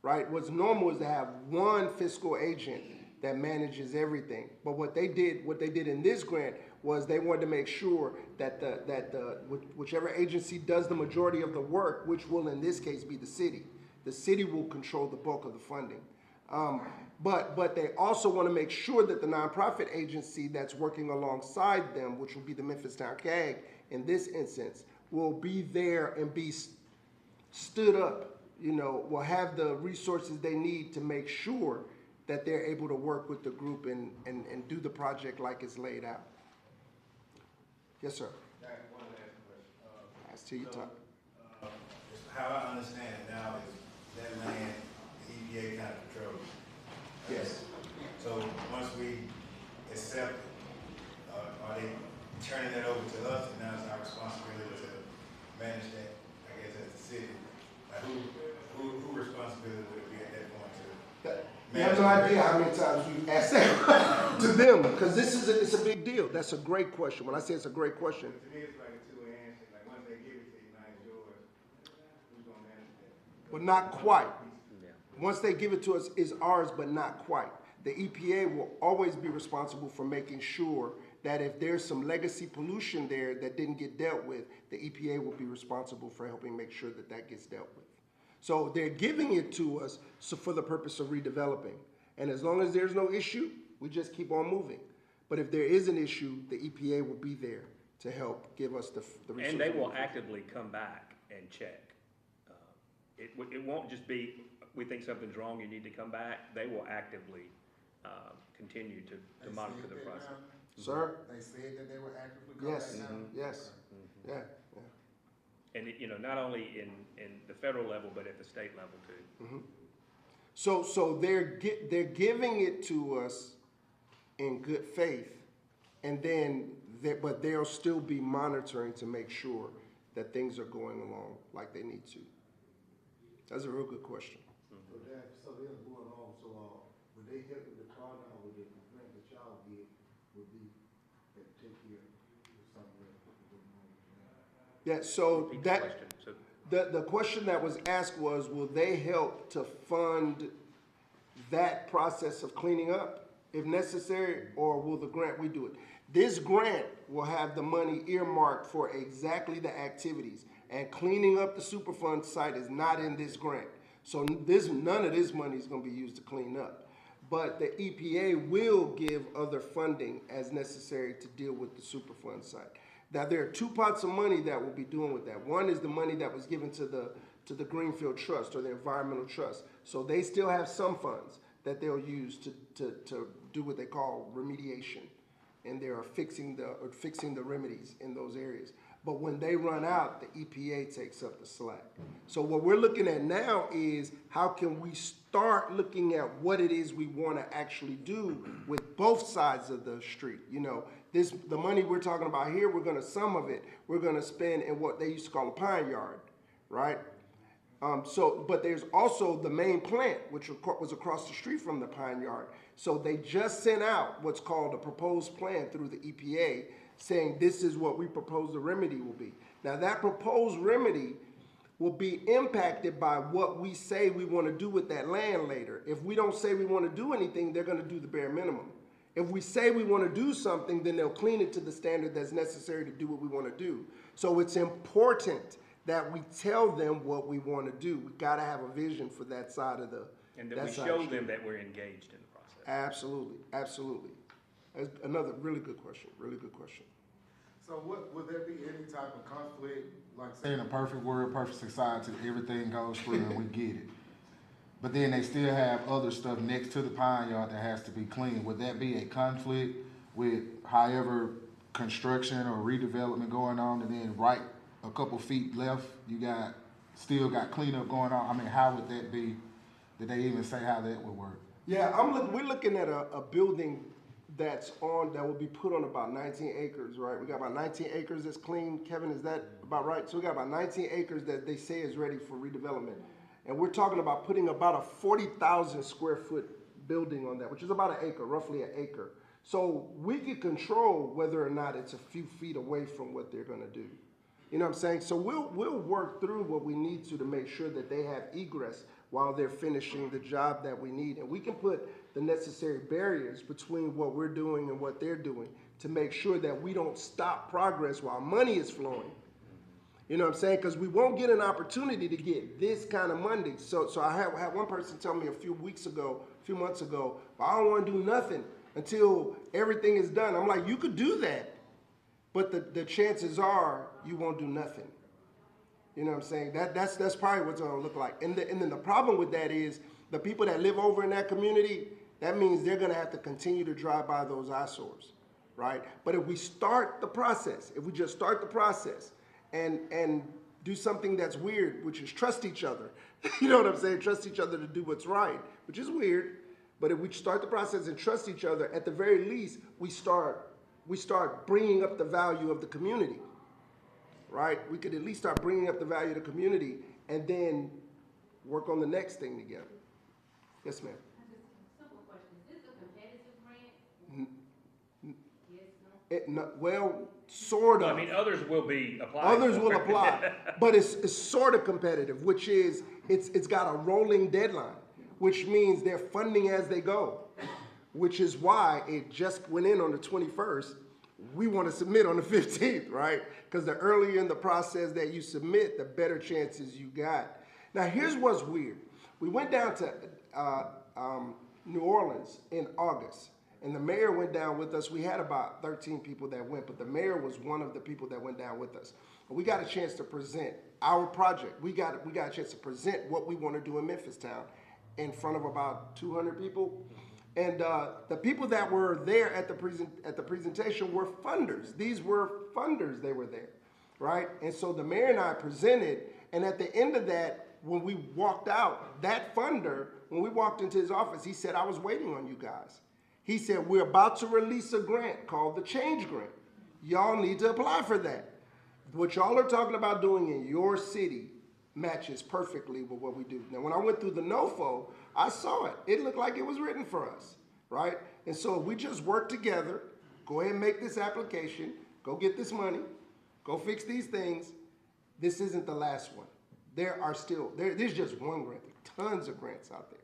right? What's normal is to have one fiscal agent that manages everything. But what they did in this grant was they wanted to make sure that whichever agency does the majority of the work, which will in this case be the city will control the bulk of the funding. But they also want to make sure that the nonprofit agency that's working alongside them, which will be the Memphis Town CAG in this instance, will be there and be stood up, will have the resources they need to make sure that they're able to work with the group and do the project like it's laid out. Yes, sir. One last question. Ask till you talk. How I understand it now is that land, the EPA kind of controls. Yes. So once we accept it, are they turning that over to us, and now it's our responsibility to manage that, I guess, as the city? Like who responsibility would it be at that point to? You have no idea how many times we've asked that to them, because it's a big deal. That's a great question. When I say it's a great question, To me, it's like a two-way handshake. Like once they give it to you, now it's yours. Who's gonna manage that? but not quite. Once they give it to us, it's ours, but not quite. The EPA will always be responsible for making sure that if there's some legacy pollution there that didn't get dealt with, the EPA will be responsible for helping make sure that that gets dealt with. So they're giving it to us for the purpose of redeveloping. And as long as there's no issue, we just keep on moving. But if there is an issue, the EPA will be there to help give us the resources. And they will actively come back and check. It won't just be, we think something's wrong, you need to come back. They will actively continue to monitor the process. Sir? They said that they were actively going Yes, back down? yes, yeah. And, not only in the federal level, but at the state level too. So they're giving it to us in good faith, and then but they'll still be monitoring to make sure that things are going along like they need to. That's a real good question. So they're going on, so, would they help with the car now, with the grant that y'all get, would be, that take care of something else? Yeah, so Repeat the that, question. So the question that was asked was, will they help to fund that process of cleaning up if necessary, or will the grant redo it? This grant will have the money earmarked for exactly the activities, and cleaning up the Superfund site is not in this grant. So none of this money is going to be used to clean up. But the EPA will give other funding as necessary to deal with the Superfund site. Now, there are two pots of money that we'll be doing with that. One is the money that was given to the Greenfield Trust or the Environmental Trust. So they still have some funds that they'll use to do what they call remediation. And they are fixing the remedies in those areas. But when they run out, the EPA takes up the slack. So what we're looking at now is how can we start looking at what it is we want to actually do with both sides of the street. The money we're talking about here, some of it, we're going to spend in what they used to call a pine yard, right? But there's also the main plant, which was across the street from the pine yard. So they just sent out what's called a proposed plan through the EPA saying this is what we propose the remedy will be. Now that proposed remedy will be impacted by what we say we want to do with that land later. If we don't say we want to do anything, they're going to do the bare minimum. If we say we want to do something, then they'll clean it to the standard that's necessary to do what we want to do. So it's important that we tell them what we want to do. We got to have a vision for that side of the and that we show them that we're engaged in the process. Absolutely, absolutely. That's another really good question, really good question. So would there be any type of conflict, like say in a perfect world, perfect society, everything goes through and we get it? But then they still have other stuff next to the pine yard that has to be cleaned. Would that be a conflict with however construction or redevelopment going on, and then right a couple feet left, you still got cleanup going on? I mean, how would that be? Did they even say how that would work? Yeah, we're looking at a building that will be put on about 19 acres, right? We got about 19 acres that's clean. Kevin, is that about right? So we got about 19 acres that they say is ready for redevelopment. And we're talking about putting about a 40,000 square foot building on that, which is about an acre, roughly an acre. So we can control whether or not it's a few feet away from what they're gonna do. You know what I'm saying? So we'll work through what we need to make sure that they have egress while they're finishing the job that we need. And we can put the necessary barriers between what we're doing and what they're doing to make sure that we don't stop progress while money is flowing. You know what I'm saying? Because we won't get an opportunity to get this kind of money. So I had one person tell me a few months ago, "Well, I don't want to do nothing until everything is done." I'm like, you could do that, but the chances are you won't do nothing. You know what I'm saying? That's probably what's going to look like. And then the problem with that is the people that live over in that community, that means they're going to have to continue to drive by those eyesores, right? But if we start the process, if we just start the process and do something that's weird, which is trust each other, you know what I'm saying? Trust each other to do what's right, which is weird. But if we start the process and trust each other, at the very least, we start bringing up the value of the community, right? We could at least start bringing up the value of the community and then work on the next thing together. Yes, ma'am. Simple question. Is this a competitive grant? Yes, no? Well, sort of. I mean, others will be applying. Others for will it. apply, but it's sort of competitive, which is it's got a rolling deadline, which means they're funding as they go, which is why it just went in on the 21st. We want to submit on the 15th, right? Because the earlier in the process that you submit, the better chances you got. Now, here's what's weird. We went down to New Orleans in August, and the mayor went down with us. We had about 13 people that went, but the mayor was one of the people that went down with us. We got a chance to present our project. We got a chance to present what we want to do in Memphis Town in front of about 200 people. And the people that were there at the presentation were funders. These were funders, they were there, right? And so the mayor and I presented, and at the end of that, when we walked out, that funder, when we walked into his office, he said, "I was waiting on you guys." He said, "We're about to release a grant called the Change Grant. Y'all need to apply for that. What y'all are talking about doing in your city matches perfectly with what we do." Now, when I went through the NOFO, I saw it. It looked like it was written for us, right? And so we just work together, go ahead and make this application, go get this money, go fix these things. This isn't the last one. There's just one grant. There are tons of grants out there,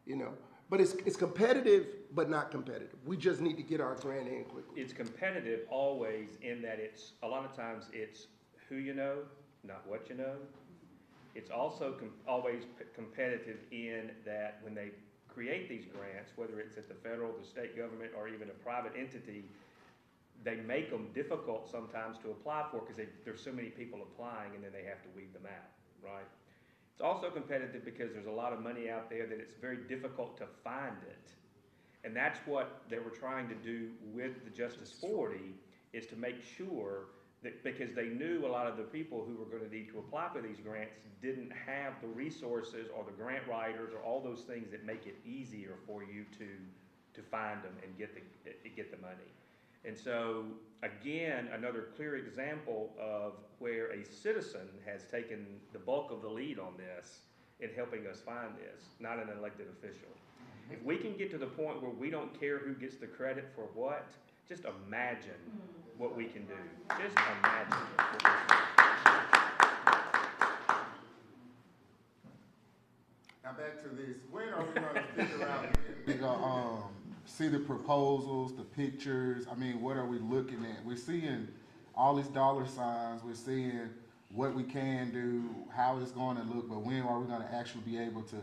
you know. But it's competitive, but not competitive. We just need to get our grant in quickly. It's competitive always in that a lot of times it's who you know, not what you know. It's also always competitive in that when they create these grants, whether it's at the federal, the state government, or even a private entity, they make them difficult sometimes to apply for because there's so many people applying and then they have to weed them out, right? It's also competitive because there's a lot of money out there that it's very difficult to find it. And that's what they were trying to do with the Justice 40, is to make sure that, because they knew a lot of the people who were going to need to apply for these grants didn't have the resources or the grant writers or all those things that make it easier for you to find them and get the money. And so, again, another clear example of where a citizen has taken the bulk of the lead on this in helping us find this, not an elected official. If we can get to the point where we don't care who gets the credit for what, just imagine what we can do. Just imagine what we can do. Now back to this. When are we gonna figure out when we gonna see the proposals, the pictures? I mean, what are we looking at? We're seeing all these dollar signs. We're seeing what we can do, how it's going to look, but when are we going to actually be able to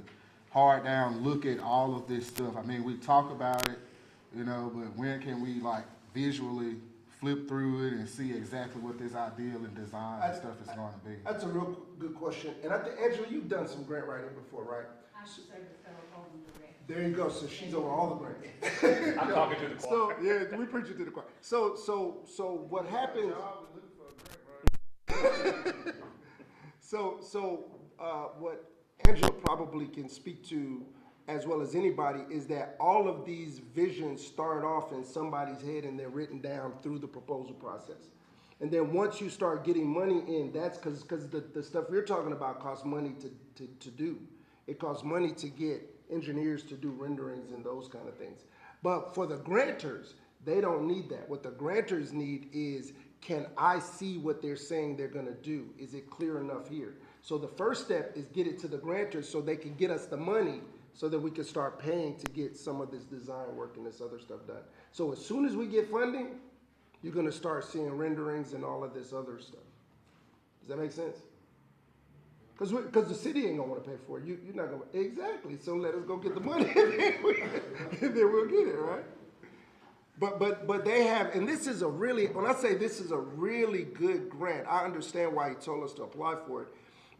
hard down look at all of this stuff? I mean, we talk about it, you know, but when can we like visually flip through it and see exactly what this ideal and design and stuff is going to be? That's a real good question. And I think, Angela, you've done some grant writing before, right? I should serve the federal program director. There you go. So she's over all the grants. I'm talking to the choir. So yeah, we preach it to the choir. So what happens? What Angela probably can speak to as well as anybody is that all of these visions start off in somebody's head and they're written down through the proposal process. And then once you start getting money in, that's because the stuff you're talking about costs money to do. It costs money to get engineers to do renderings and those kind of things. But for the grantors, they don't need that. What the grantors need is, can I see what they're saying they're gonna do? Is it clear enough here? So the first step is get it to the grantors so they can get us the money so that we can start paying to get some of this design work and this other stuff done. So as soon as we get funding, you're gonna start seeing renderings and all of this other stuff. Does that make sense? Because the city ain't gonna wanna pay for it. You're not gonna, exactly. So let us go get the money and then we'll get it, right? But they have, and this is a really, when I say this is a really good grant, I understand why he told us to apply for it.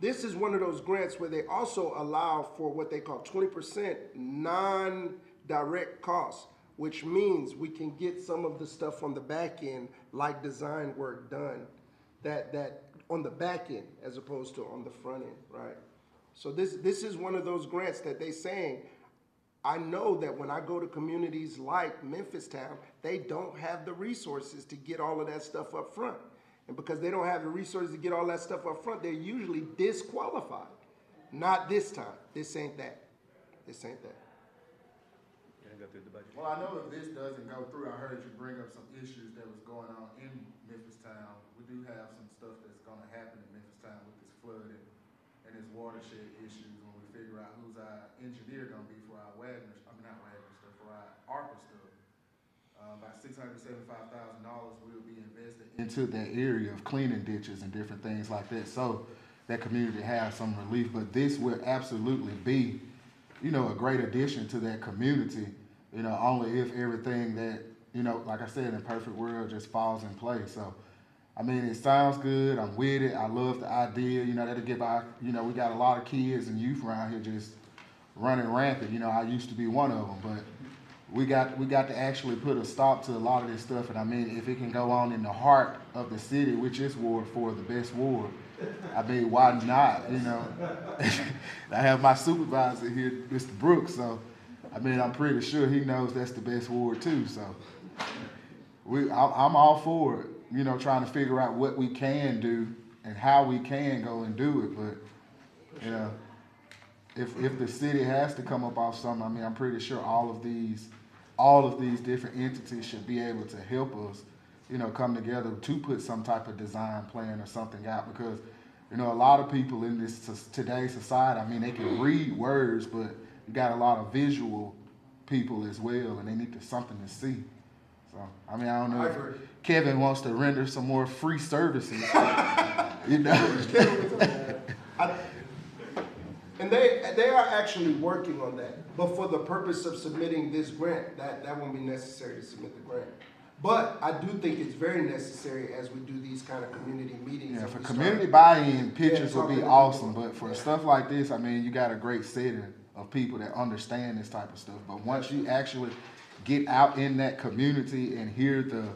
This is one of those grants where they also allow for what they call 20% non-direct costs, which means we can get some of the stuff on the back end, like design work done, that on the back end as opposed to on the front end, right? So this is one of those grants that they saying, I know that when I go to communities like Memphis Town, they don't have the resources to get all of that stuff up front. And because they don't have the resources to get all that stuff up front, they're usually disqualified. Not this time. This ain't that. This ain't that. You gonna go through the budget? Well, I know if this doesn't go through, I heard you bring up some issues that was going on in Memphis Town. We do have some stuff that's gonna happen in Memphis Town with this flooding and this watershed issues when we figure out who's our engineer gonna be for our Wagner, I mean not Wagner stuff, for our ARPA stuff. About $675,000 will be invested into that area of cleaning ditches and different things like that, so that community has some relief. But this will absolutely be, you know, a great addition to that community, you know, only if everything that, you know, like I said, in perfect world just falls in place. So, I mean, it sounds good. I'm with it. I love the idea. You know, that'll give our, you know, we got a lot of kids and youth around here just running rampant. You know, I used to be one of them, but we got to actually put a stop to a lot of this stuff. And I mean, if it can go on in the heart of the city, which is Ward 4, the best ward, I mean, why not, you know? I have my supervisor here, Mr. Brooks, so, I mean, I'm pretty sure he knows that's the best ward too, so. I'm all for it, you know, trying to figure out what we can do and how we can go and do it, but, you know, if the city has to come up off something, I mean, I'm pretty sure all of these different entities should be able to help us, you know, come together to put some type of design plan or something out, because, you know, a lot of people in this today's society, I mean, they can read words, but you got a lot of visual people as well, and they need something to see. So, I mean, I don't know if Kevin wants to render some more free services, you know. And they are actually working on that. But for the purpose of submitting this grant, that won't be necessary to submit the grant. But I do think it's very necessary as we do these kind of community meetings. Yeah, for community buy-in, pictures would be awesome. But for stuff like this, I mean, you got a great setting of people that understand this type of stuff. But once you actually get out in that community and hear the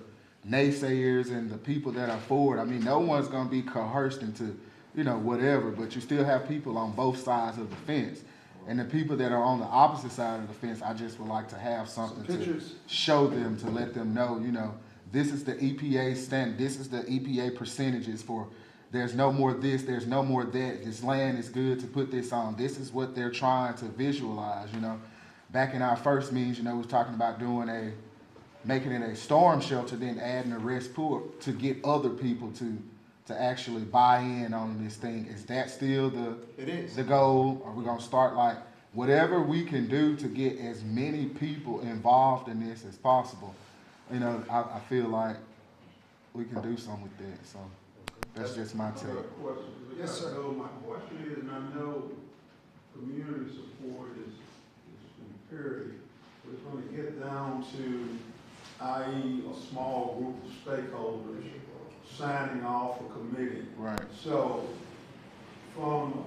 naysayers and the people that are for it, I mean, no one's going to be coerced into, you know, whatever, but you still have people on both sides of the fence. And the people that are on the opposite side of the fence, I just would like to have something to show them, to let them know, you know, this is the EPA standard, this is the EPA percentages for, there's no more this, there's no more that, this land is good to put this on. This is what they're trying to visualize, you know. Back in our first meetings, you know, we was talking about making it a storm shelter, then adding a rest pool to get other people to actually buy in on this thing. Is that still the goal? Are we gonna start like whatever we can do to get as many people involved in this as possible? You know, I feel like we can do something with that. So that's just my take. Yes, sir. So my question is, and I know community support is imperative, but it's going to get down to, i.e., a small group of stakeholders signing off a committee. Right. So, from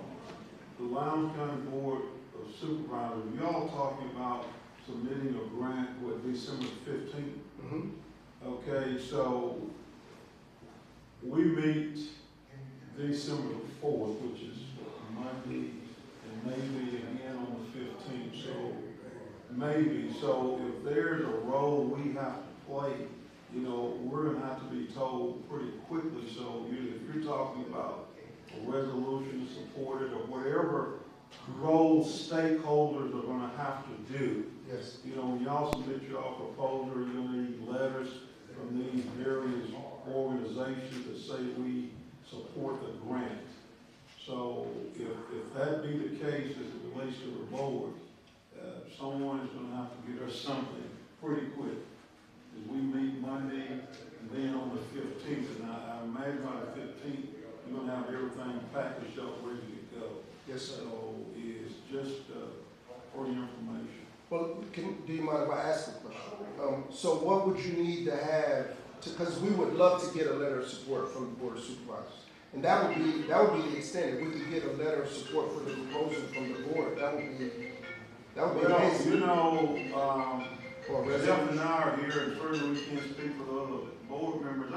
the Lowndes County Board of Supervisors, y'all talking about submitting a grant, what, December 15th? Mm-hmm. Okay, so we meet December 4th, which is Monday, and maybe again on the 15th. So maybe, so if there's a role we have to play, you know, we're gonna have to be told pretty quickly. So if you're talking about a resolution to support it or whatever role stakeholders are gonna have to do. Yes. You know, when y'all submit your proposal, you're gonna need letters from these various organizations that say we support the grant. So if that be the case as it relates to the board, someone is gonna have to get us something pretty quick. As we meet Monday and then on the 15th, and I imagine by the 15th, you're gonna have everything packaged up, ready to go. Yes, sir. So it's just for your information. Well, do you mind if I ask a question? So what would you need to have, because we would love to get a letter of support from the Board of Supervisors. And that would be the extent. If we could get a letter of support for the proposal from the board, that would be amazing. You know, Or a Jeff resolution. and I are here, and certainly we can't speak for the other board members.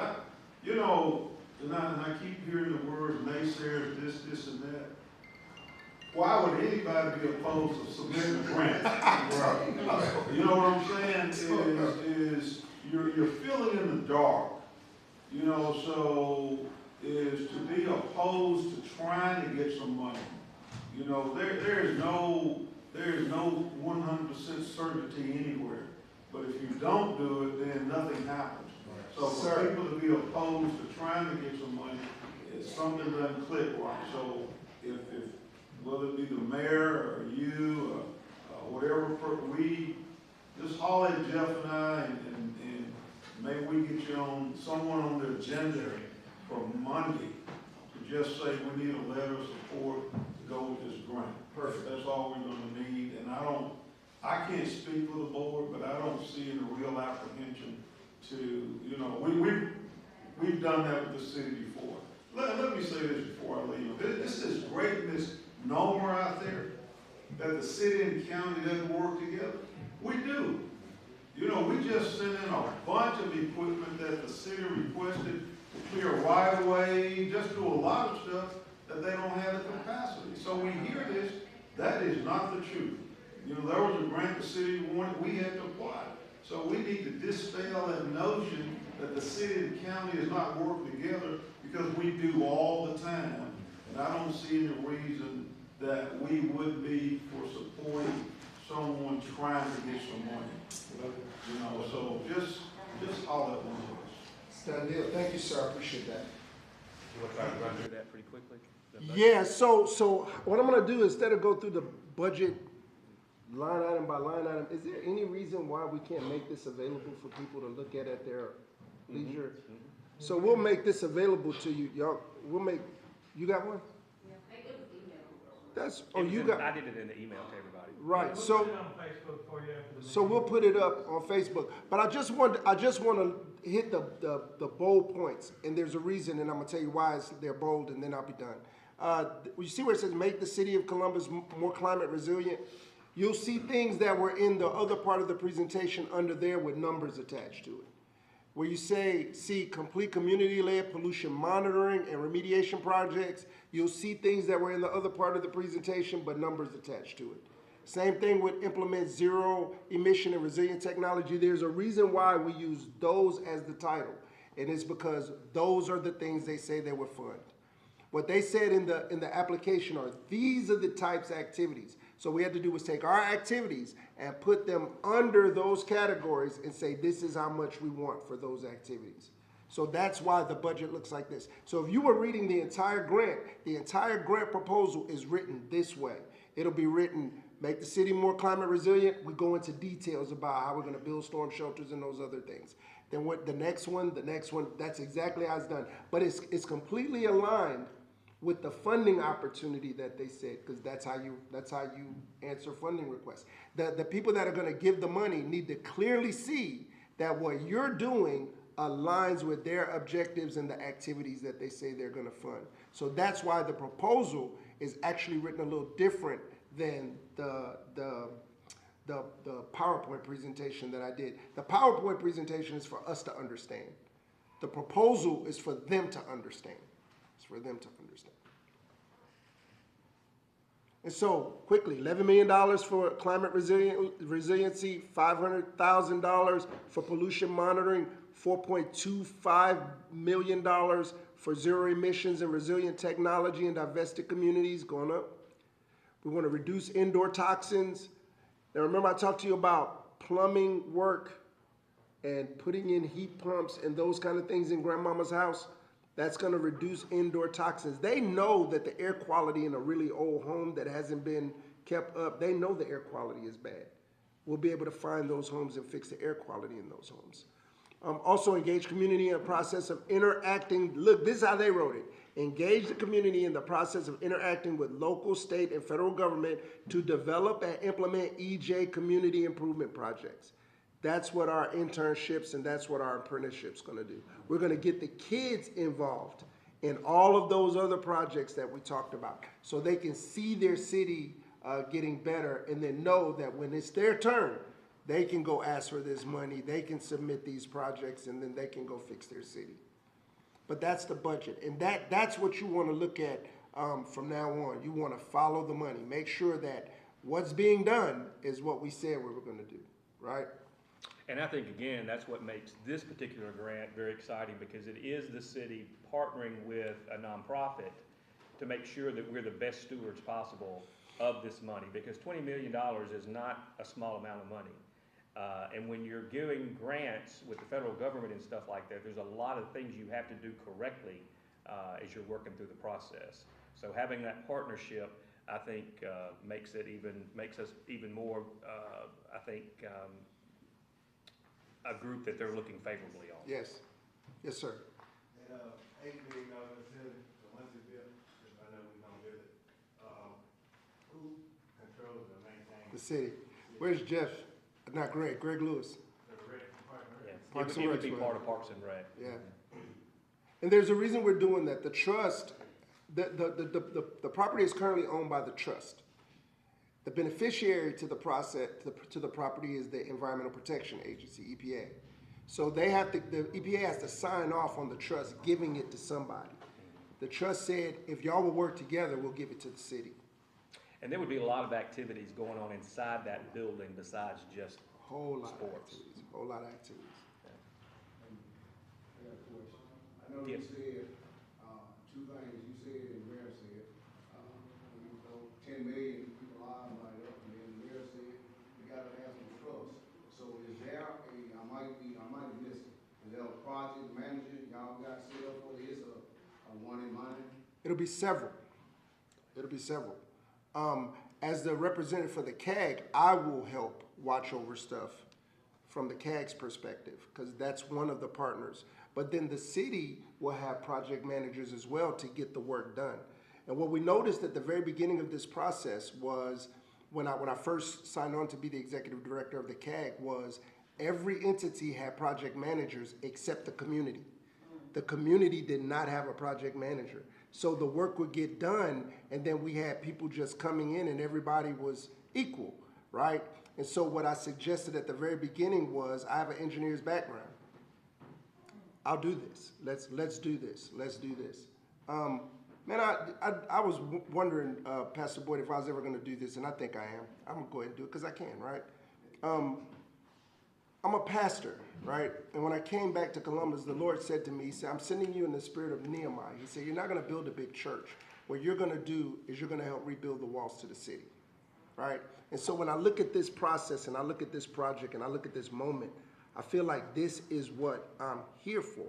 You know, and I keep hearing the words naysayers, this and that. Why would anybody be opposed to submitting a grant? You know what I'm saying? Is you're feeling in the dark. You know, so is to be opposed to trying to get some money. You know, there is no 100% certainty anywhere. But if you don't do it, then nothing happens. So for people to be opposed to trying to get some money, it's something doesn't click right. So if whether it be the mayor or you, whatever, we just holler at Jeff and I, and maybe we get you on someone on the agenda for Monday to just say we need a letter of support to go with this grant. Perfect. That's all we're gonna need, and I can't speak for the board, but I don't see any real apprehension to, you know, we've done that with the city before. Let me say this before I leave. This is great misnomer out there that the city and county doesn't work together. We do. You know, we just sent in a bunch of equipment that the city requested to clear right away, just do a lot of stuff that they don't have the capacity. So we hear this, that is not the truth. You know, there was a grant the city wanted, we had to apply. So we need to dispel that notion that the city and county is not working together, because we do all the time. And I don't see any reason that we would be for supporting someone trying to get some money. You know, so just all at one of us. It's done deal. Thank you, sir. I appreciate that. You want to try to run through that pretty quickly? Yeah, so what I'm gonna do, instead of go through the budget line item by line item, is there any reason why we can't make this available for people to look at their leisure? So we'll make this available to you, y'all. You got one? That's, oh, you got, I did it in the email to everybody. right, We'll so. put it on Facebook for you after the So meeting. we'll put it up on Facebook, but I just want to hit the bold points, and there's a reason, and I'm gonna tell you why they're bold, and then I'll be done. You see where it says make the city of Columbus more climate resilient? You'll see things that were in the other part of the presentation under there with numbers attached to it. Where you see complete community-led pollution monitoring and remediation projects, you'll see things that were in the other part of the presentation, but numbers attached to it. Same thing with implement zero emission and resilient technology. There's a reason why we use those as the title, and it's because those are the things they say they would fund. What they said in the application are, these are the types of activities. So what we had to do was take our activities and put them under those categories and say, this is how much we want for those activities. So that's why the budget looks like this. So if you were reading the entire grant proposal is written this way. It'll be written, make the city more climate resilient. We go into details about how we're gonna build storm shelters and those other things. Then what the next one, that's exactly how it's done. But it's completely aligned with the funding opportunity that they said, because that's how you answer funding requests. The people that are gonna give the money need to clearly see that what you're doing aligns with their objectives and the activities that they say they're gonna fund. So that's why the proposal is actually written a little different than the PowerPoint presentation that I did. The PowerPoint presentation is for us to understand. The proposal is for them to understand. It's for them to understand. And so, quickly, $11 million for climate resiliency, $500,000 for pollution monitoring, $4.25 million for zero emissions and resilient technology and divested communities, going up. We want to reduce indoor toxins. Now remember I talked to you about plumbing work and putting in heat pumps and those kind of things in grandmama's house. That's going to reduce indoor toxins. They know that the air quality in a really old home that hasn't been kept up, they know the air quality is bad. We'll be able to find those homes and fix the air quality in those homes. Also engage community in a process of interacting. Look, this is how they wrote it. Engage the community in the process of interacting with local, state, and federal government to develop and implement EJ community improvement projects. That's what our internships and that's what our apprenticeship's gonna do. We're gonna get the kids involved in all of those other projects that we talked about so they can see their city getting better and then know that when it's their turn, they can go ask for this money, they can submit these projects, and then they can go fix their city. But that's the budget, and that's what you want to look at from now on. You want to follow the money. Make sure that what's being done is what we said we were going to do, right? And I think, again, that's what makes this particular grant very exciting, because it is the city partnering with a nonprofit to make sure that we're the best stewards possible of this money, because $20 million is not a small amount of money. And when you're giving grants with the federal government and stuff like that, there's a lot of things you have to do correctly as you're working through the process. So having that partnership, I think, makes us even more, I think, a group that they're looking favorably on. Yes. Yes, sir. And, $8 million facility, so once it's built, because I know we're gonna build it, who controls and maintains? The city. Where's Jeff? Not Greg. Greg Lewis. The rec department, right? Yeah. Parks It and would be Rec's part of Parks and Rec. Yeah. And there's a reason we're doing that. The trust, the property is currently owned by the trust. The beneficiary to the process, to the property is the Environmental Protection Agency, EPA. So they have to, the EPA has to sign off on the trust giving it to somebody. The trust said, if y'all will work together, we'll give it to the city. And there would be a lot of activities going on inside that building besides just Whole lot sports. of activities, whole lot of activities. I got a question. I know Yes. you said, two things, you said and the mayor said, 10 million people eyes light up, and then the mayor said, we gotta have some trust. So is there I might have missed it, is there a project manager y'all got set up for this, a one in mind? It'll be several. It'll be several. As the representative for the CAG, I will help watch over stuff from the CAG's perspective, because that's one of the partners. But then the city will have project managers as well to get the work done. And what we noticed at the very beginning of this process was, when I first signed on to be the executive director of the CAG, was every entity had project managers except the community. The community did not have a project manager. So the work would get done, and then we had people just coming in and everybody was equal, right? And so what I suggested at the very beginning was, I have an engineer's background. I'll do this. Let's do this. Let's do this. Man, I was wondering, Pastor Boyd, if I was ever gonna do this, and I think I am. I'm gonna go ahead and do it, because I can, right? I'm a pastor, right? And when I came back to Columbus, the Lord said to me, he said, I'm sending you in the spirit of Nehemiah. He said, you're not gonna build a big church. What you're gonna do is you're gonna help rebuild the walls to the city, right? And so when I look at this process and I look at this project and I look at this moment, I feel like this is what I'm here for.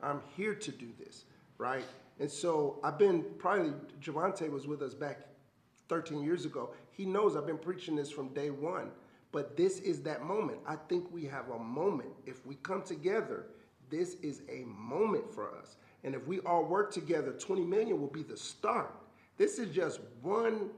I'm here to do this, right? And so I've been, probably Javante was with us back 13 years ago. He knows I've been preaching this from day one. But this is that moment. I think we have a moment. If we come together, this is a moment for us. And if we all work together, 20 million will be the start. This is just one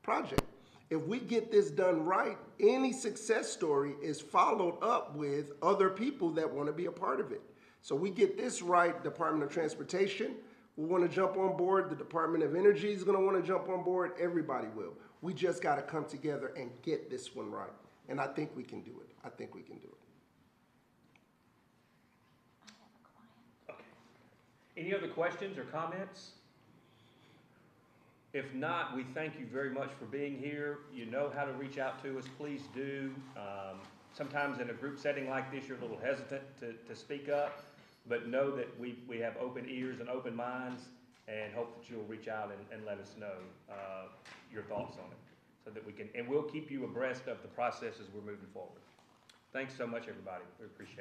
project. If we get this done right, any success story is followed up with other people that want to be a part of it. So we get this right, Department of Transportation will want to jump on board. The Department of Energy is going to want to jump on board. Everybody will. We just got to come together and get this one right. And I think we can do it. I think we can do it. Okay. Any other questions or comments? If not, we thank you very much for being here. You know how to reach out to us. Please do. Sometimes in a group setting like this, you're a little hesitant to speak up, but know that we have open ears and open minds, and hope that you'll reach out and let us know your thoughts on it, so that we can, and we'll keep you abreast of the process as we're moving forward. Thanks so much, everybody. We appreciate it.